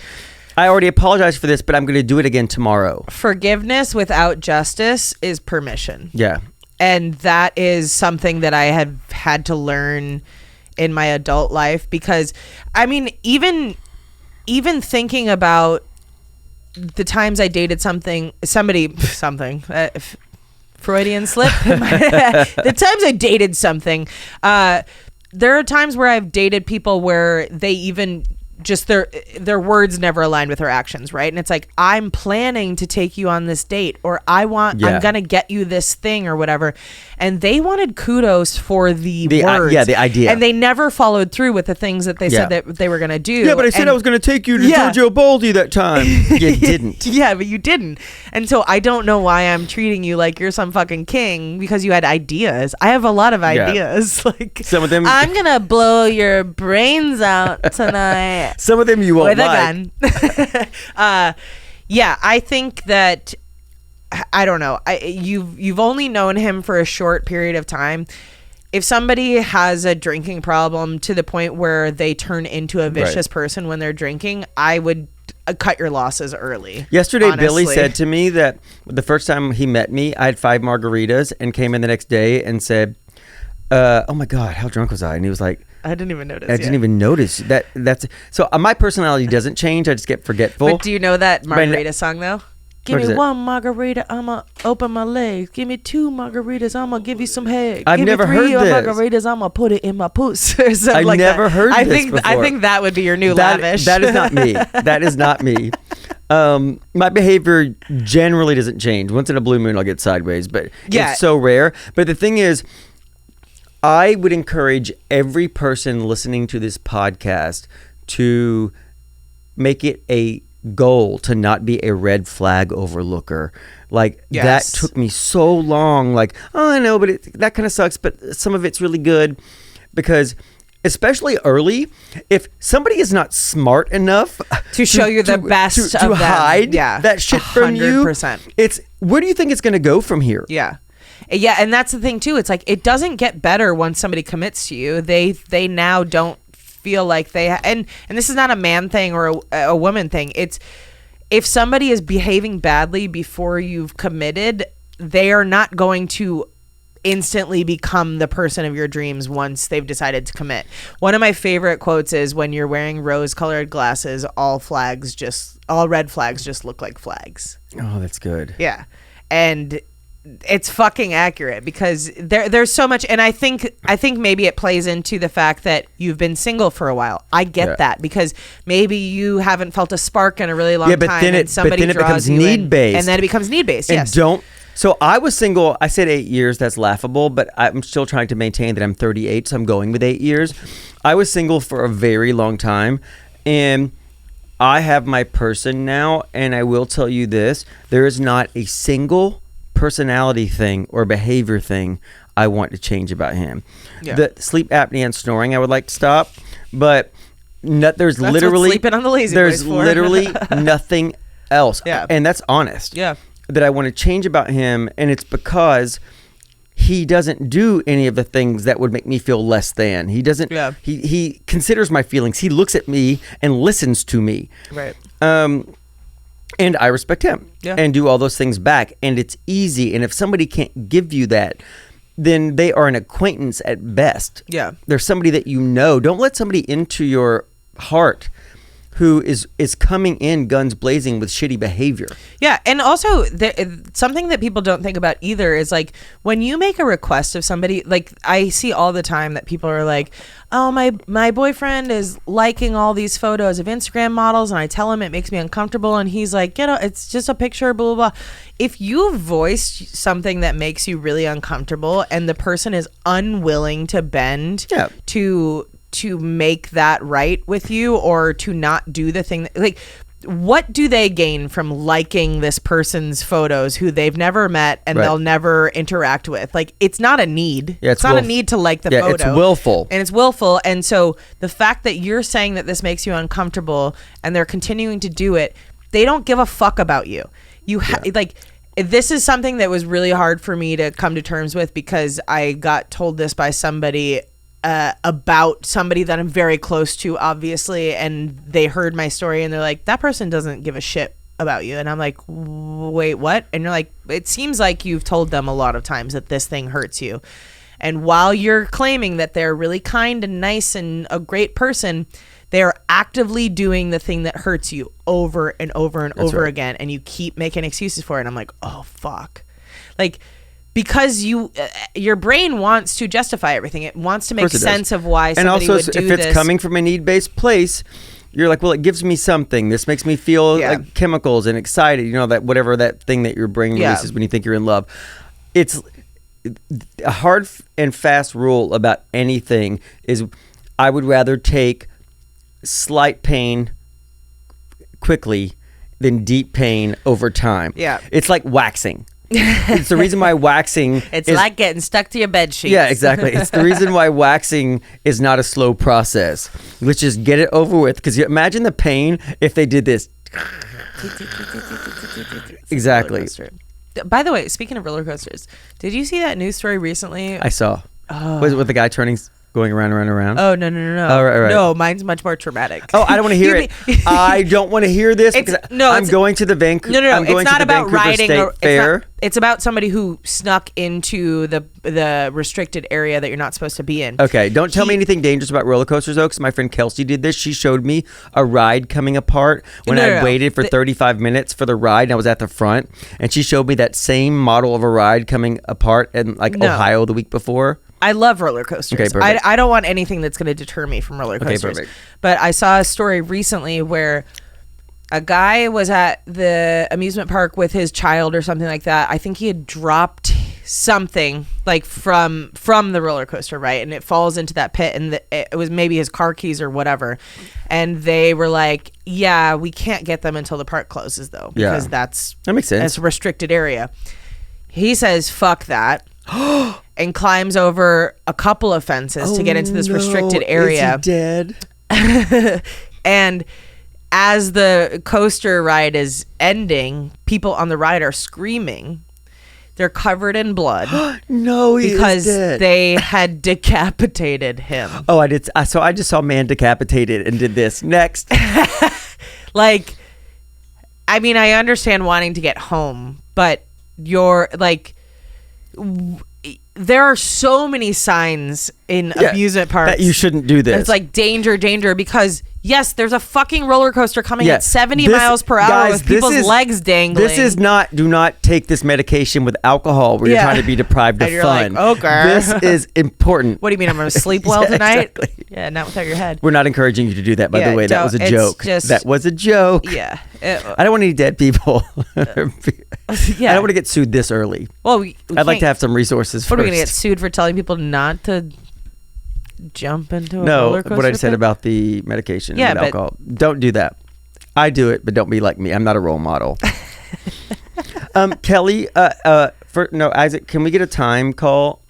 I already apologized for this, but I'm going to do it again tomorrow. Forgiveness without justice is permission. Yeah. And that is something that I have had to learn in my adult life, because I mean, even thinking about the times I dated somebody, Freudian slip. The times I dated something, there are times where I've dated people where they even just their words never aligned with their actions, right? And it's like, I'm planning to take you on this date, or I'm gonna get you this thing or whatever, and they wanted kudos for the words, the idea, and they never followed through with the things that they said that they were gonna do. Yeah, but I said I was gonna take you to Giorgio Baldi that time. You didn't. Yeah, but you didn't. And so I don't know why I'm treating you like you're some fucking king because you had ideas. I have a lot of ideas. Like, some of them, I'm gonna blow your brains out tonight. Some of them you won't with a gun. Yeah, I think that I don't know. You've only known him for a short period of time. If somebody has a drinking problem to the point where they turn into a vicious person when they're drinking, I would cut your losses early. Yesterday, honestly. Billy said to me that the first time he met me, I had 5 margaritas and came in the next day and said, oh my God, how drunk was I? And he was like, I didn't even notice. I didn't even notice that. That's so. My personality doesn't change. I just get forgetful. But do you know that margarita song though? Give What me is it? 1 margarita, I'ma open my legs. Give me 2 margaritas, I'ma give you some head. I've Give never me 3 heard this. margaritas, I'ma put it in my puss. Or something I've like never that. heard I this think I before. think that would be your new That- lavish. That is not me. That is not me. My behavior generally doesn't change. Once in a blue moon, I'll get sideways, but Yeah. it's so rare. But the thing is, I would encourage every person listening to this podcast to make it a goal to not be a red flag overlooker. Like Yes. that took me so long. Like, oh, I know, but that kind of sucks. But some of it's really good because, especially early, if somebody is not smart enough To show you the best to of them. hide Yeah. that shit from you, 100%. it's where do you think it's going to go from here? Yeah. Yeah, and that's the thing too. It's like it doesn't get better once somebody commits to you. They now don't feel like they and this is not a man thing or a woman thing. It's if somebody is behaving badly before you've committed, they are not going to instantly become the person of your dreams once they've decided to commit. One of my favorite quotes is, when you're wearing rose-colored glasses, all red flags just look like flags. Oh, that's good. Yeah. And it's fucking accurate because there's so much, and I think maybe it plays into the fact that you've been single for a while. I get that because maybe you haven't felt a spark in a really long time. then and somebody it draws becomes you in, need-based. and then it becomes need-based. And Yes. So I was single. I said 8 years. That's laughable, but I'm still trying to maintain that I'm 38, so I'm going with 8 years. I was single for a very long time, and I have my person now. And I will tell you this: there is not a single personality thing or behavior thing I want to change about him. Yeah. The sleep apnea and snoring I would like to stop, but there's That's literally what sleeping on the lazy there's boy's for. literally nothing else. Yeah. And that's honest. Yeah. That I want to change about him, and it's because he doesn't do any of the things that would make me feel less than. He doesn't. Yeah. He considers my feelings. He looks at me and listens to me. Right. And I respect him. Yeah. And do all those things back. And it's easy. And if somebody can't give you that, then they are an acquaintance at best. Yeah. They're somebody that you know. Don't let somebody into your heart who is coming in guns blazing with shitty behavior. Yeah, and also something that people don't think about either is like when you make a request of somebody, like I see all the time that people are like, oh, my boyfriend is liking all these photos of Instagram models, and I tell him it makes me uncomfortable, and he's like, it's just a picture, blah, blah, blah. If you voice something that makes you really uncomfortable and the person is unwilling to bend to make that right with you or to not do the thing that, like, what do they gain from liking this person's photos who they've never met and they'll never interact with? Like, it's not a need. Yeah, it's not a need to like the photo. It's willful. And it's willful. And so the fact that you're saying that this makes you uncomfortable and they're continuing to do it, they don't give a fuck about you. Like, this is something that was really hard for me to come to terms with because I got told this by somebody about somebody that I'm very close to, obviously, and they heard my story and they're like, that person doesn't give a shit about you. And I'm like, wait, what? And you're like, it seems like you've told them a lot of times that this thing hurts you. And while you're claiming that they're really kind and nice and a great person, they're actively doing the thing that hurts you over and over and over again. And you keep making excuses for it. And I'm like, oh, fuck. Like, because your brain wants to justify everything. It wants to make sense of why somebody would do this. And also, if it's coming from a need-based place, you're like, well, it gives me something. This makes me feel like chemicals and excited. You know, that whatever that thing that your brain releases when you think you're in love. It's a hard and fast rule about anything is I would rather take slight pain quickly than deep pain over time. Yeah. It's like waxing. It's the reason why waxing it's like getting stuck to your bed sheets. Yeah, exactly. It's the reason why waxing is not a slow process. Let's just get it over with. Because you imagine the pain if they did this. Exactly. By the way, speaking of roller coasters, did you see that news story recently? I saw. Was it with the guy going around? Oh, no. Oh, right. No, mine's much more traumatic. Oh, I don't want to hear it. I don't want to hear this because I'm going to the Vancouver. No. It's not about riding. Fair. It's about somebody who snuck into the restricted area that you're not supposed to be in. Okay, don't tell me anything dangerous about roller coasters though, because my friend Kelsey did this. She showed me a ride coming apart when I waited for 35 minutes for the ride, and I was at the front, and she showed me that same model of a ride coming apart in Ohio the week before. I love roller coasters. Okay, perfect. I don't want anything that's going to deter me from roller coasters. Okay, perfect. But I saw a story recently where a guy was at the amusement park with his child or something like that. I think he had dropped something like from the roller coaster, right? And it falls into that pit, and it was maybe his car keys or whatever. And they were like, "Yeah, we can't get them until the park closes, though, because that makes sense. It's a restricted area." He says, "Fuck that." And climbs over a couple of fences to get into this restricted area. Is he dead? And as the coaster ride is ending, people on the ride are screaming. They're covered in blood. No, he because is dead. They had decapitated him. Oh, I did. So I just saw a man decapitated and did this. Next. Like, I mean, I understand wanting to get home, but you're like... there are so many signs in amusement parks that you shouldn't do this. It's like danger, because yes, there's a fucking roller coaster coming at 70 miles per hour with people's legs dangling. This is not, do not take this medication with alcohol where you're trying to be deprived of fun. Like, okay. This is important. What do you mean, I'm going to sleep well tonight? Exactly. Yeah, not without your head. We're not encouraging you to do that, by the way. That was a joke. That was a joke. Yeah. I don't want any dead people. I don't want to get sued this early. Well, I'd like to have some resources What first. are we going to get sued for telling people not to jump into a roller coaster? No, what I said about the medication and alcohol. Don't do that. I do it, but don't be like me. I'm not a role model. Kelly, Isaac, can we get a time call?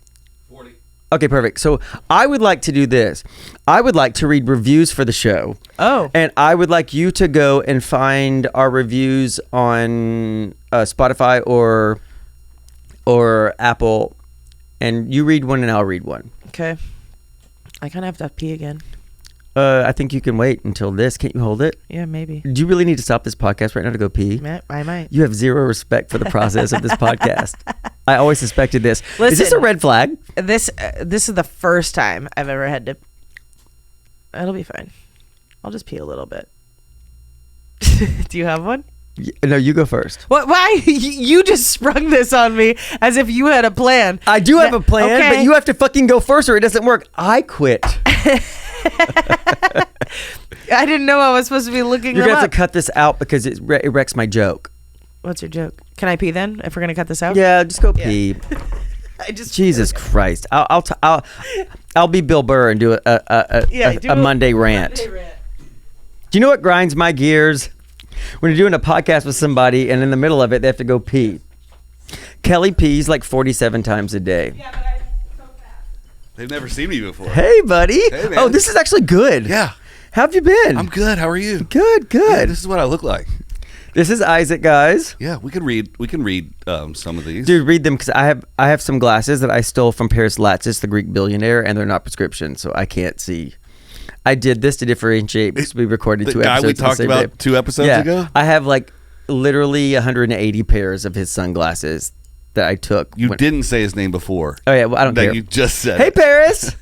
40. Okay, perfect. So I would like to do this. I would like to read reviews for the show. Oh. And I would like you to go and find our reviews on Spotify or Apple, and you read one and I'll read one. Okay. I kind of have to pee again. I think you can wait until this. Can't you hold it? Yeah, maybe. Do you really need to stop this podcast right now to go pee? I might. You have zero respect for the process of this podcast. I always suspected this. Listen, is this a red flag? This is the first time I've ever had to. It'll be fine. I'll just pee a little bit. Do you have one? No, you go first. What? Why? You just sprung this on me as if you had a plan. I do have a plan, okay. but you have to fucking go first or it doesn't work. I quit. I didn't know I was supposed to be looking You're them going to have up. to cut this out because it wrecks my joke. What's your joke? Can I pee then if we're going to cut this out? Yeah, just go pee. Jesus Christ. I'll be Bill Burr and do a Monday rant. Do you know what grinds my gears? When you're doing a podcast with somebody and in the middle of it, they have to go pee. Kelly pees like 47 times a day. Yeah, but I so fast. They've never seen me before. Hey, buddy. Hey, man. Oh, this is actually good. Yeah. How have you been? I'm good. How are you? Good. Yeah, this is what I look like. This is Isaac, guys. Yeah, we can read some of these. Dude, read them because I have some glasses that I stole from Paris Latsis, the Greek billionaire, and they're not prescription, so I can't see. I did this to differentiate because we recorded two episodes. The guy we talked about 2 episodes ago? I have like literally 180 pairs of his sunglasses that I took. You didn't say his name before. Oh, yeah, well, I don't care. You just said Hey, it. Paris!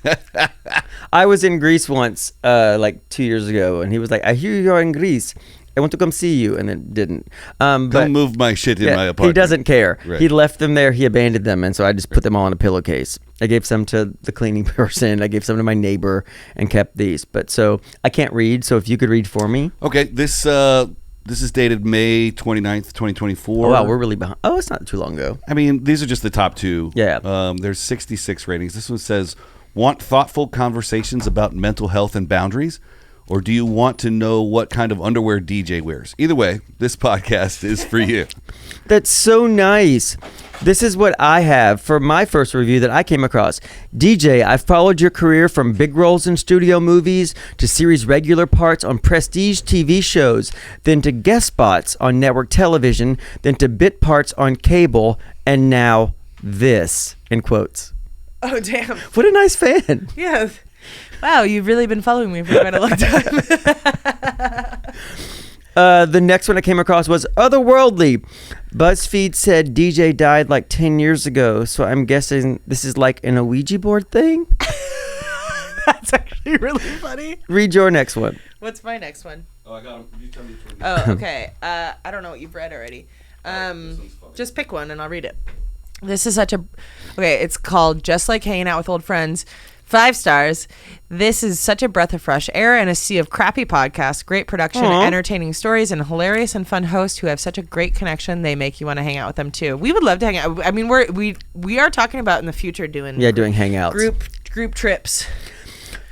I was in Greece once, like 2 years ago, and he was like, I hear you're in Greece. I want to come see you, and then didn't. But move my shit in my apartment. He doesn't care. Right. He left them there. He abandoned them, and so I just put them all in a pillowcase. I gave some to the cleaning person. I gave some to my neighbor, and kept these. But so I can't read. So if you could read for me. Okay, this is dated May 29th, 2024. Oh, wow, we're really behind. Oh, it's not too long ago. I mean, these are just the top 2. Yeah. There's 66 ratings. This one says, want thoughtful conversations about mental health and boundaries? Or do you want to know what kind of underwear DJ wears? Either way, this podcast is for you. That's so nice. This is what I have for my first review that I came across. DJ, I've followed your career from big roles in studio movies to series regular parts on prestige TV shows, then to guest spots on network television, then to bit parts on cable, and now this, in quotes. Oh, damn. What a nice fan. Yeah. Wow, you've really been following me for quite a long time. The next one I came across was Otherworldly. BuzzFeed said DJ died like 10 years ago, so I'm guessing this is like an Ouija board thing? That's actually really funny. Read your next one. What's my next one? Oh, I got him. You tell me which one. Oh, okay. I don't know what you've read already. Just pick one and I'll read it. This is such a... Okay, it's called Just Like Hanging Out with Old Friends. 5 stars. This is such a breath of fresh air in a sea of crappy podcasts. Great production, entertaining stories, and hilarious and fun hosts who have such a great connection. They make you want to hang out with them too. We would love to hang out. I mean, we are talking about in the future doing doing hangouts, group trips.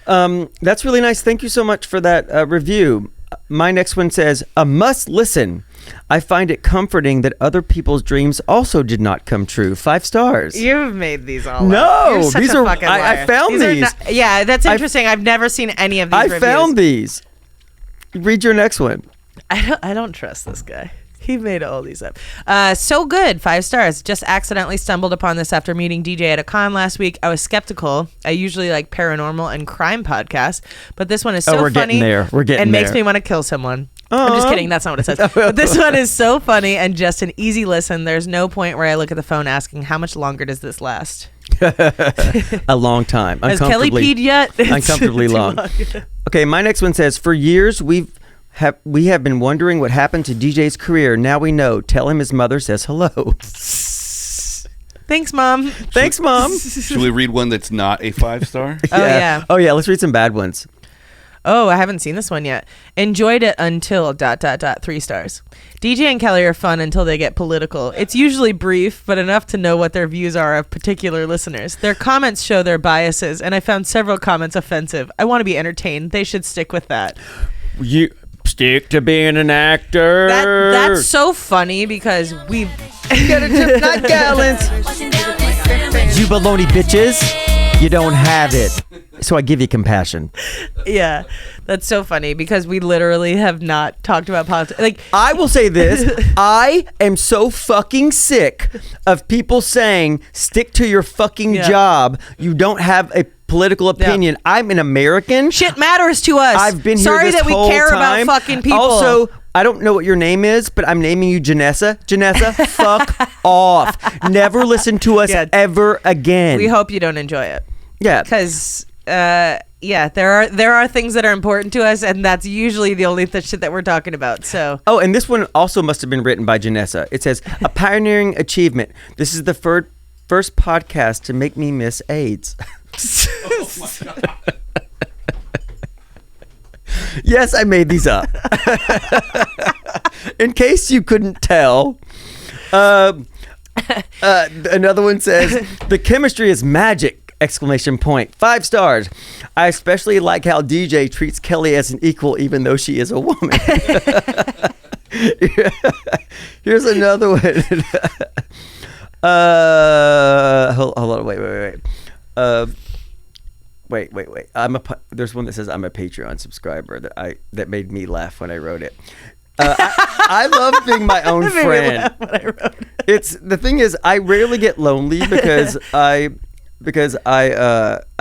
That's really nice. Thank you so much for that review. My next one says, a must listen. I find it comforting that other people's dreams also did not come true. 5 stars. You've made these all No, up. You're such these a are. fucking liar. I found these. Yeah, that's interesting. I've never seen any of these reviews. I found these. Read your next one. I don't trust this guy. He made all these up. So good. 5 stars. Just accidentally stumbled upon this after meeting DJ at a con last week. I was skeptical. I usually like paranormal and crime podcasts, but this one is so we're funny. Getting there. We're getting and there. makes me want to kill someone. I'm just kidding. That's not what it says. But this one is so funny and just an easy listen. There's no point where I look at the phone asking, how much longer does this last? A long time. Has Kelly peed yet? Uncomfortably long. Okay, my next one says, for years we have been wondering what happened to DJ's career. Now we know. Tell him his mother says hello. Thanks, Mom. Thanks, Mom. Should we read one that's not a 5-star? Oh, yeah. Oh, yeah. Let's read some bad ones. Oh, I haven't seen this one yet. Enjoyed it until ... 3 stars. DJ and Kelly are fun until they get political. It's usually brief, but enough to know what their views are of particular listeners. Their comments show their biases, and I found several comments offensive. I want to be entertained. They should stick with that. You stick to being an actor. That's so funny because we've... Get a tip, not gallons. You baloney bitches. You don't have it. So I give you compassion. Yeah, that's so funny because we literally have not talked about politics. Like, I will say this. I am so fucking sick of people saying, stick to your fucking job. You don't have a political opinion. I'm an American. Shit matters to us. I've been here Sorry this that we whole care time. about fucking people. Also, I don't know what your name is, but I'm naming you Janessa. Janessa, fuck off. Never listen to us ever again. We hope you don't enjoy it. Yeah. Because, there are things that are important to us, and that's usually the only shit that we're talking about. So. Oh, and this one also must have been written by Janessa. It says, a pioneering achievement. This is the first podcast to make me miss AIDS. Oh my God. Yes, I made these up. In case you couldn't tell. Another one says, the chemistry is magic! 5 stars. I especially like how DJ treats Kelly as an equal even though she is a woman. Here's another one. Hold on, wait. There's one that says I'm a Patreon subscriber that made me laugh when I wrote it. I love being my own friend. The thing is, I rarely get lonely because I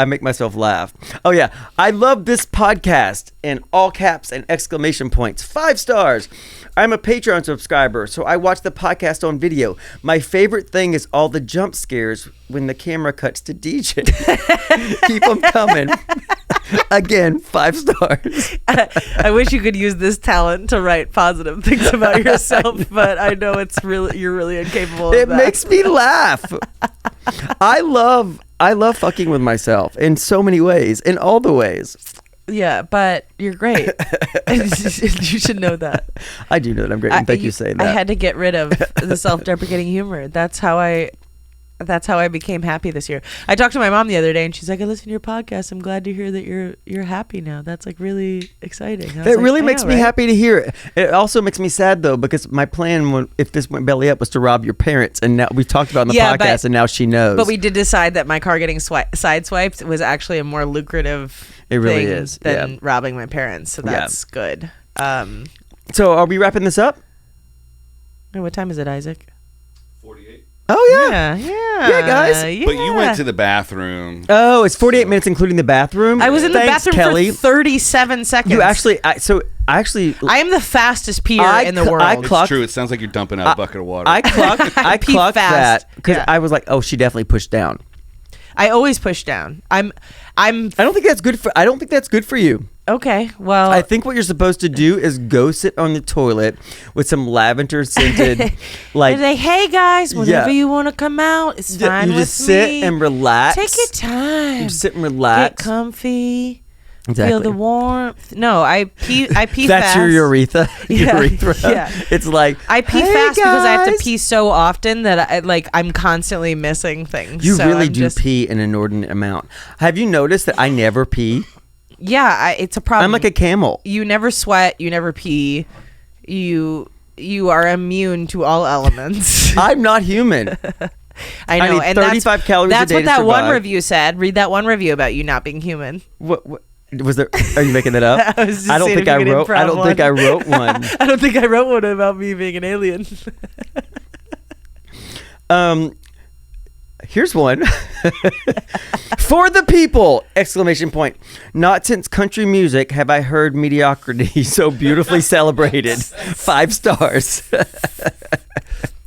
make myself laugh. Oh yeah, I love this podcast in all caps and exclamation points. 5 stars. I'm a Patreon subscriber, so I watch the podcast on video. My favorite thing is all the jump scares when the camera cuts to DJ. Keep them coming. Again, 5 stars. I wish you could use this talent to write positive things about yourself, but I know you're really incapable of that. It makes me laugh. I love fucking with myself in so many ways, in all the ways. Yeah, but you're great. You should know that. I do know that I'm great, and thank you for saying that. I had to get rid of the self-deprecating humor. That's how I That's how I became happy this year. I talked to my mom the other day, and she's like, "I listened to your podcast. I'm glad to hear that you're happy now. That's like really exciting." I was It like, really "I makes know, me right?" happy to hear it. It also makes me sad though, because my plan, if this went belly up, was to rob your parents, and now we've talked about it on the Yeah, podcast, but- and now she knows. But we did decide that my car getting sideswiped was actually a more lucrative It really thing is, than yeah. robbing my parents. So that's good. So are we wrapping this up? What time is it, Isaac? 48. Oh yeah. Yeah, guys. But you went to the bathroom. Oh, it's 48 minutes, including the bathroom. I was in the Thanks, bathroom Kelly. for 37 seconds. You actually, I am the fastest peer in the world. I It's clocked- true. It sounds like you're dumping out a bucket of water. I clocked pee that fast. because Yeah. I was like, oh, she definitely pushed down. I always push down. I'm I don't think that's good for you. okay. Well, I think what you're supposed to do is go sit on the toilet with some lavender scented, like say, hey guys, whenever Yeah. you want to come out, it's fine you with just sit me. and relax. Take your time. You just sit and Get relax. comfy. Exactly. Feel the warmth. No, I pee That's fast. your urethra. Yeah, urethra. yeah. It's like I pee "Hey, fast because I have to guys." pee so often that I'm constantly missing things. You So really I'm do just- pee an inordinate amount. Have you noticed that I never pee? Yeah, it's a problem. I'm like a camel. You never sweat. You never pee. You are immune to all elements. I'm not human. I know, need and 35 calories a that's day what to that one survive. review said. Read that one review about you not being human. What was there? Are you making that up? I was just don't seeing think if I you could wrote. I improv don't think one. I wrote one. I don't think I wrote one about me being an alien. Here's one. For the people! Exclamation point. Not since country music have I heard mediocrity so beautifully celebrated. 5 stars.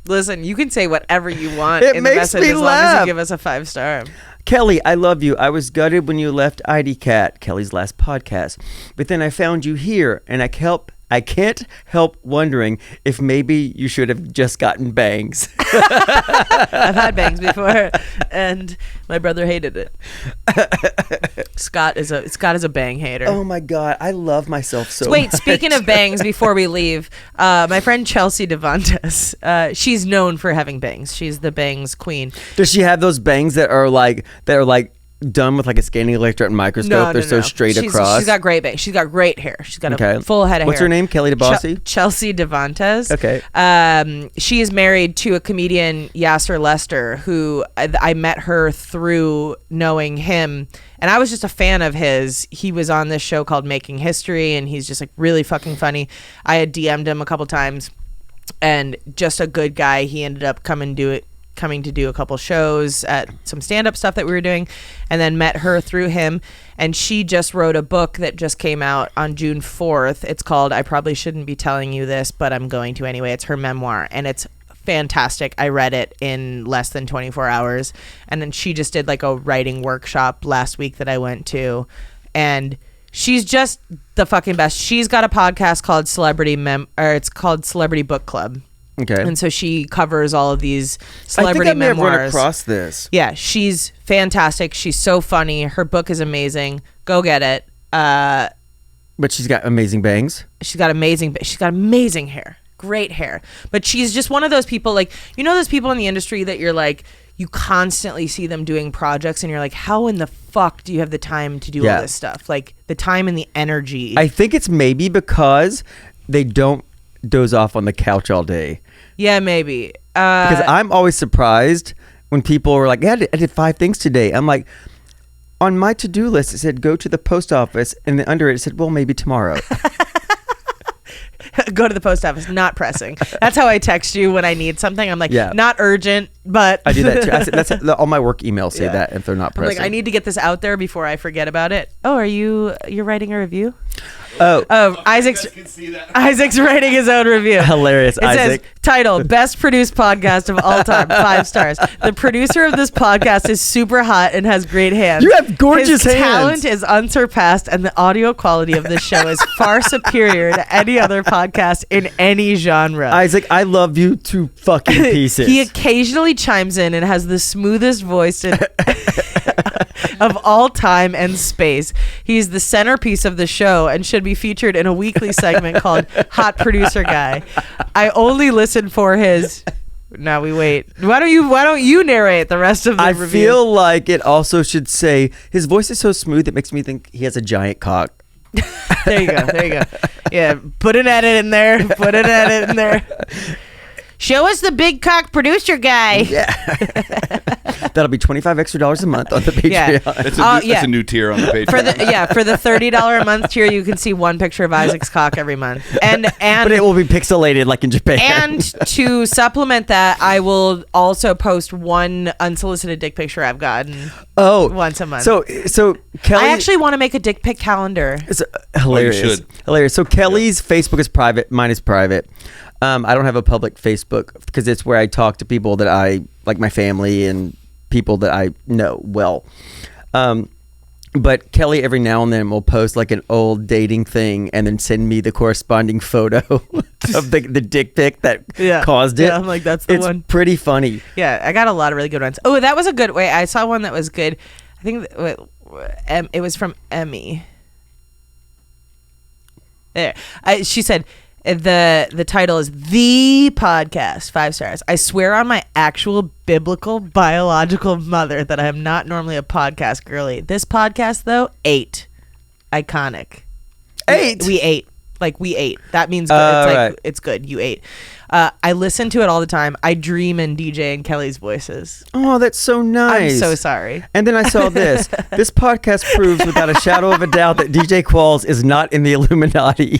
Listen, you can say whatever you want It in the makes message me as long as laugh. you give us a 5-star. Kelly, I love you. I was gutted when you left ID Cat, Kelly's last podcast. But then I found you here, and I can't help wondering if maybe you should have just gotten bangs. I've had bangs before, and my brother hated it. Scott is a bang hater. Oh my God, I love myself so Wait, much. speaking of bangs, before we leave, my friend Chelsea Devontas, she's known for having bangs. She's the bangs queen. Does she have those bangs that are like done with like a scanning electron microscope? They're so straight across. She's got great bangs. She's got great hair. She's got Okay. a full head of What's hair. her name? Kelly DeBossi? Chelsea Devontas. Okay. She is married to a comedian, Yasser Lester, who I met her through knowing him. And I was just a fan of his. He was on this show called Making History, and he's just like really fucking funny. I had DM'd him a couple times, and just a good guy. He ended up coming to do a couple shows at some stand-up stuff that we were doing, and then met her through him. And she just wrote a book that just came out on June 4th. It's called I Probably Shouldn't Be Telling You This, but I'm Going to Anyway. It's her memoir, and it's fantastic. I read it in less than 24 hours. And then she just did like a writing workshop last week that I went to, and she's just the fucking best. She's got a podcast called it's called Celebrity Book Club. Okay. And so she covers all of these celebrity I think I may have run memoirs. across this. Yeah, she's fantastic. She's so funny. Her book is amazing. Go get it. But she's got amazing bangs. She's got amazing hair. Great hair. But she's just one of those people, like, you know those people in the industry that you're like, you constantly see them doing projects and you're like, how in the fuck do you have the time to do all this stuff? Like the time and the energy. I think it's maybe because they don't doze off on the couch all day. Yeah, maybe. Because I'm always surprised when people are like, yeah, I did 5 things today. I'm like, on my to-do list, it said go to the post office, and then under it said, well, maybe tomorrow. Go to the post office, not pressing. That's how I text you when I need something. I'm like, Yeah. not urgent, but I do that too. That's all my work emails say that if they're not I'm pressing. like, I need to get this out there before I forget about it. Oh, you're writing a review? Oh, Isaac's can see that. Isaac's writing his own review. hilarious, It Isaac. says, title, best produced podcast of all time, 5 stars. The producer of this podcast is super hot and has great hands. You have gorgeous His hands. talent is unsurpassed, and the audio quality of this show is far superior to any other podcast in any genre. Isaac, I love you to fucking pieces. He occasionally chimes in and has the smoothest voice of all time and space. He's the centerpiece of the show and should be featured in a weekly segment called Hot Producer Guy. I only listen for his Now we wait. Why don't you narrate the rest of the review? I feel like it also should say his voice is so smooth it makes me think he has a giant cock. There you go. Yeah, put an edit in there. Show us the big cock producer guy. Yeah. That'll be $25 extra a month on the Patreon. Yeah. That's a new tier on the Patreon. For the $30 a month tier, you can see one picture of Isaac's cock every month. And but it will be pixelated like in Japan. And to supplement that, I will also post one unsolicited dick picture I've gotten once a month. So Kelly, I actually want to make a dick pic calendar. It's hilarious. Oh, you should. Hilarious. So Kelly's Facebook is private. Mine is private. I don't have a public Facebook because it's where I talk to people that I like, my family and people that I know well. But Kelly every now and then will post like an old dating thing and then send me the corresponding photo of the dick pic that caused it. Yeah, I'm like, that's the one. It's pretty funny. Yeah, I got a lot of really good ones. Oh, that was a good way. I saw one that was good. I think it was from Emmy. There. She said, the title is The Podcast, 5 stars. I swear on my actual biblical biological mother that I am not normally a podcast girly. This podcast though, 8. Iconic. 8? We ate. Like we ate. That means good. It's like right. It's good. You ate. I listen to it all the time. I dream in DJ and Kelly's voices. Oh, that's so nice. I'm so sorry. And then I saw this. This podcast proves without a shadow of a doubt that DJ Qualls is not in the Illuminati.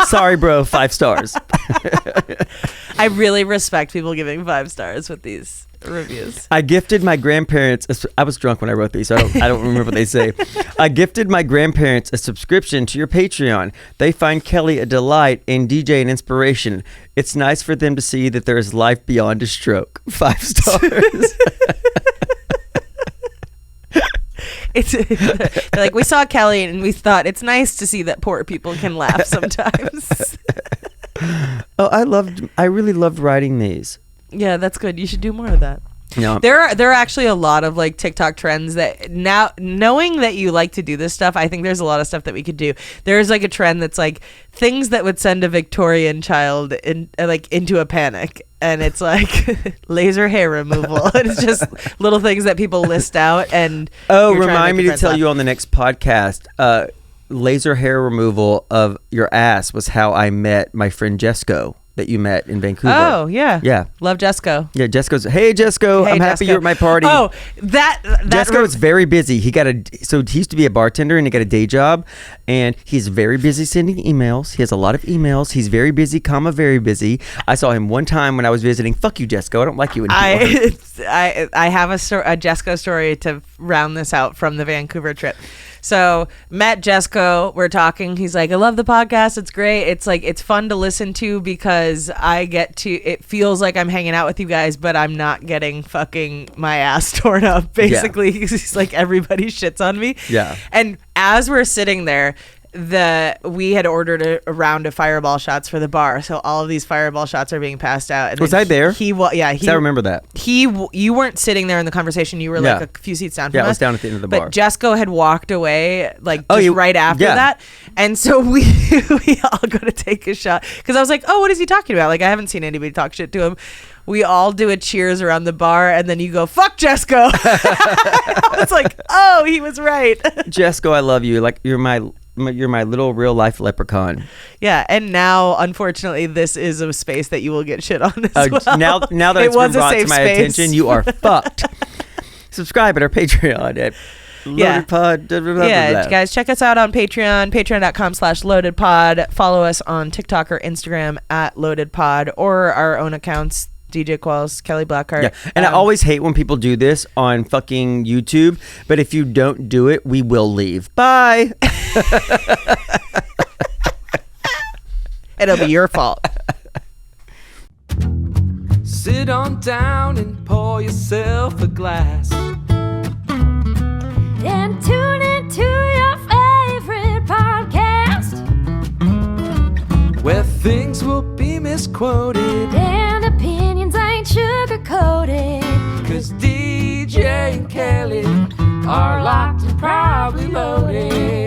Sorry, bro. 5 stars. I really respect people giving 5 stars with these reviews. I gifted my grandparents. I was drunk when I wrote these, so I don't remember what they say. I gifted my grandparents a subscription to your Patreon. They find Kelly a delight and DJ an inspiration. It's nice for them to see that there is life beyond a stroke. 5 stars. It's like, we saw Kelly and we thought it's nice to see that poor people can laugh sometimes. Oh, I really loved writing these. Yeah, that's good. You should do more of that. No. There are actually a lot of like TikTok trends that now, knowing that you like to do this stuff, I think there's a lot of stuff that we could do. There's like a trend that's like things that would send a Victorian child into a panic. And it's like laser hair removal. It's just little things that people list out. And remind me to tell you on the next podcast, laser hair removal of your ass was how I met my friend Jesco that you met in Vancouver. Oh, yeah. Yeah. Love Jesco. Yeah, Jesco's, hey, Jesco, I'm happy you're at my party. Oh, that Jesco is very busy. He used to be a bartender and he got a day job, and he's very busy sending emails. He has a lot of emails. He's very busy, very busy. I saw him one time when I was visiting. Fuck you, Jesco. I don't like you anymore. I have a Jesco story to round this out from the Vancouver trip. So met Jesco, we're talking. He's like, I love the podcast. It's great. It's like, it's fun to listen to because it feels like I'm hanging out with you guys, but I'm not getting fucking my ass torn up. Basically, he's like, everybody shits on me. Yeah. And as we're sitting there, we had ordered a round of Fireball shots for the bar, so all of these Fireball shots are being passed out. And was I there? I remember that. You weren't sitting there in the conversation. You were like a few seats down from us. I was down at the end of the bar. But Jesco had walked away right after that, and so we all go to take a shot because I was like, oh, what is he talking about? Like, I haven't seen anybody talk shit to him. We all do a cheers around the bar, and then you go, fuck Jesco. I was like, oh, he was right. Jesco, I love you. Like, you're my little real life leprechaun. Yeah, and now unfortunately this is a space that you will get shit on as well. Now that it's been brought to my attention, you are fucked. Subscribe at our Patreon at LoadedPod. Blah, blah, blah. Guys, check us out on Patreon, patreon.com/LoadedPod. Follow us on TikTok or Instagram at LoadedPod, or our own accounts, DJ Qualls, Kelly Blackheart. Yeah, and I always hate when people do this on fucking YouTube, but if you don't do it, we will leave. Bye. It'll be your fault. Sit on down and pour yourself a glass. Then tune into your favorite podcast, where things will be misquoted and opinions ain't sugar-coated. 'Cause DJ and Kelly are locked and probably loaded.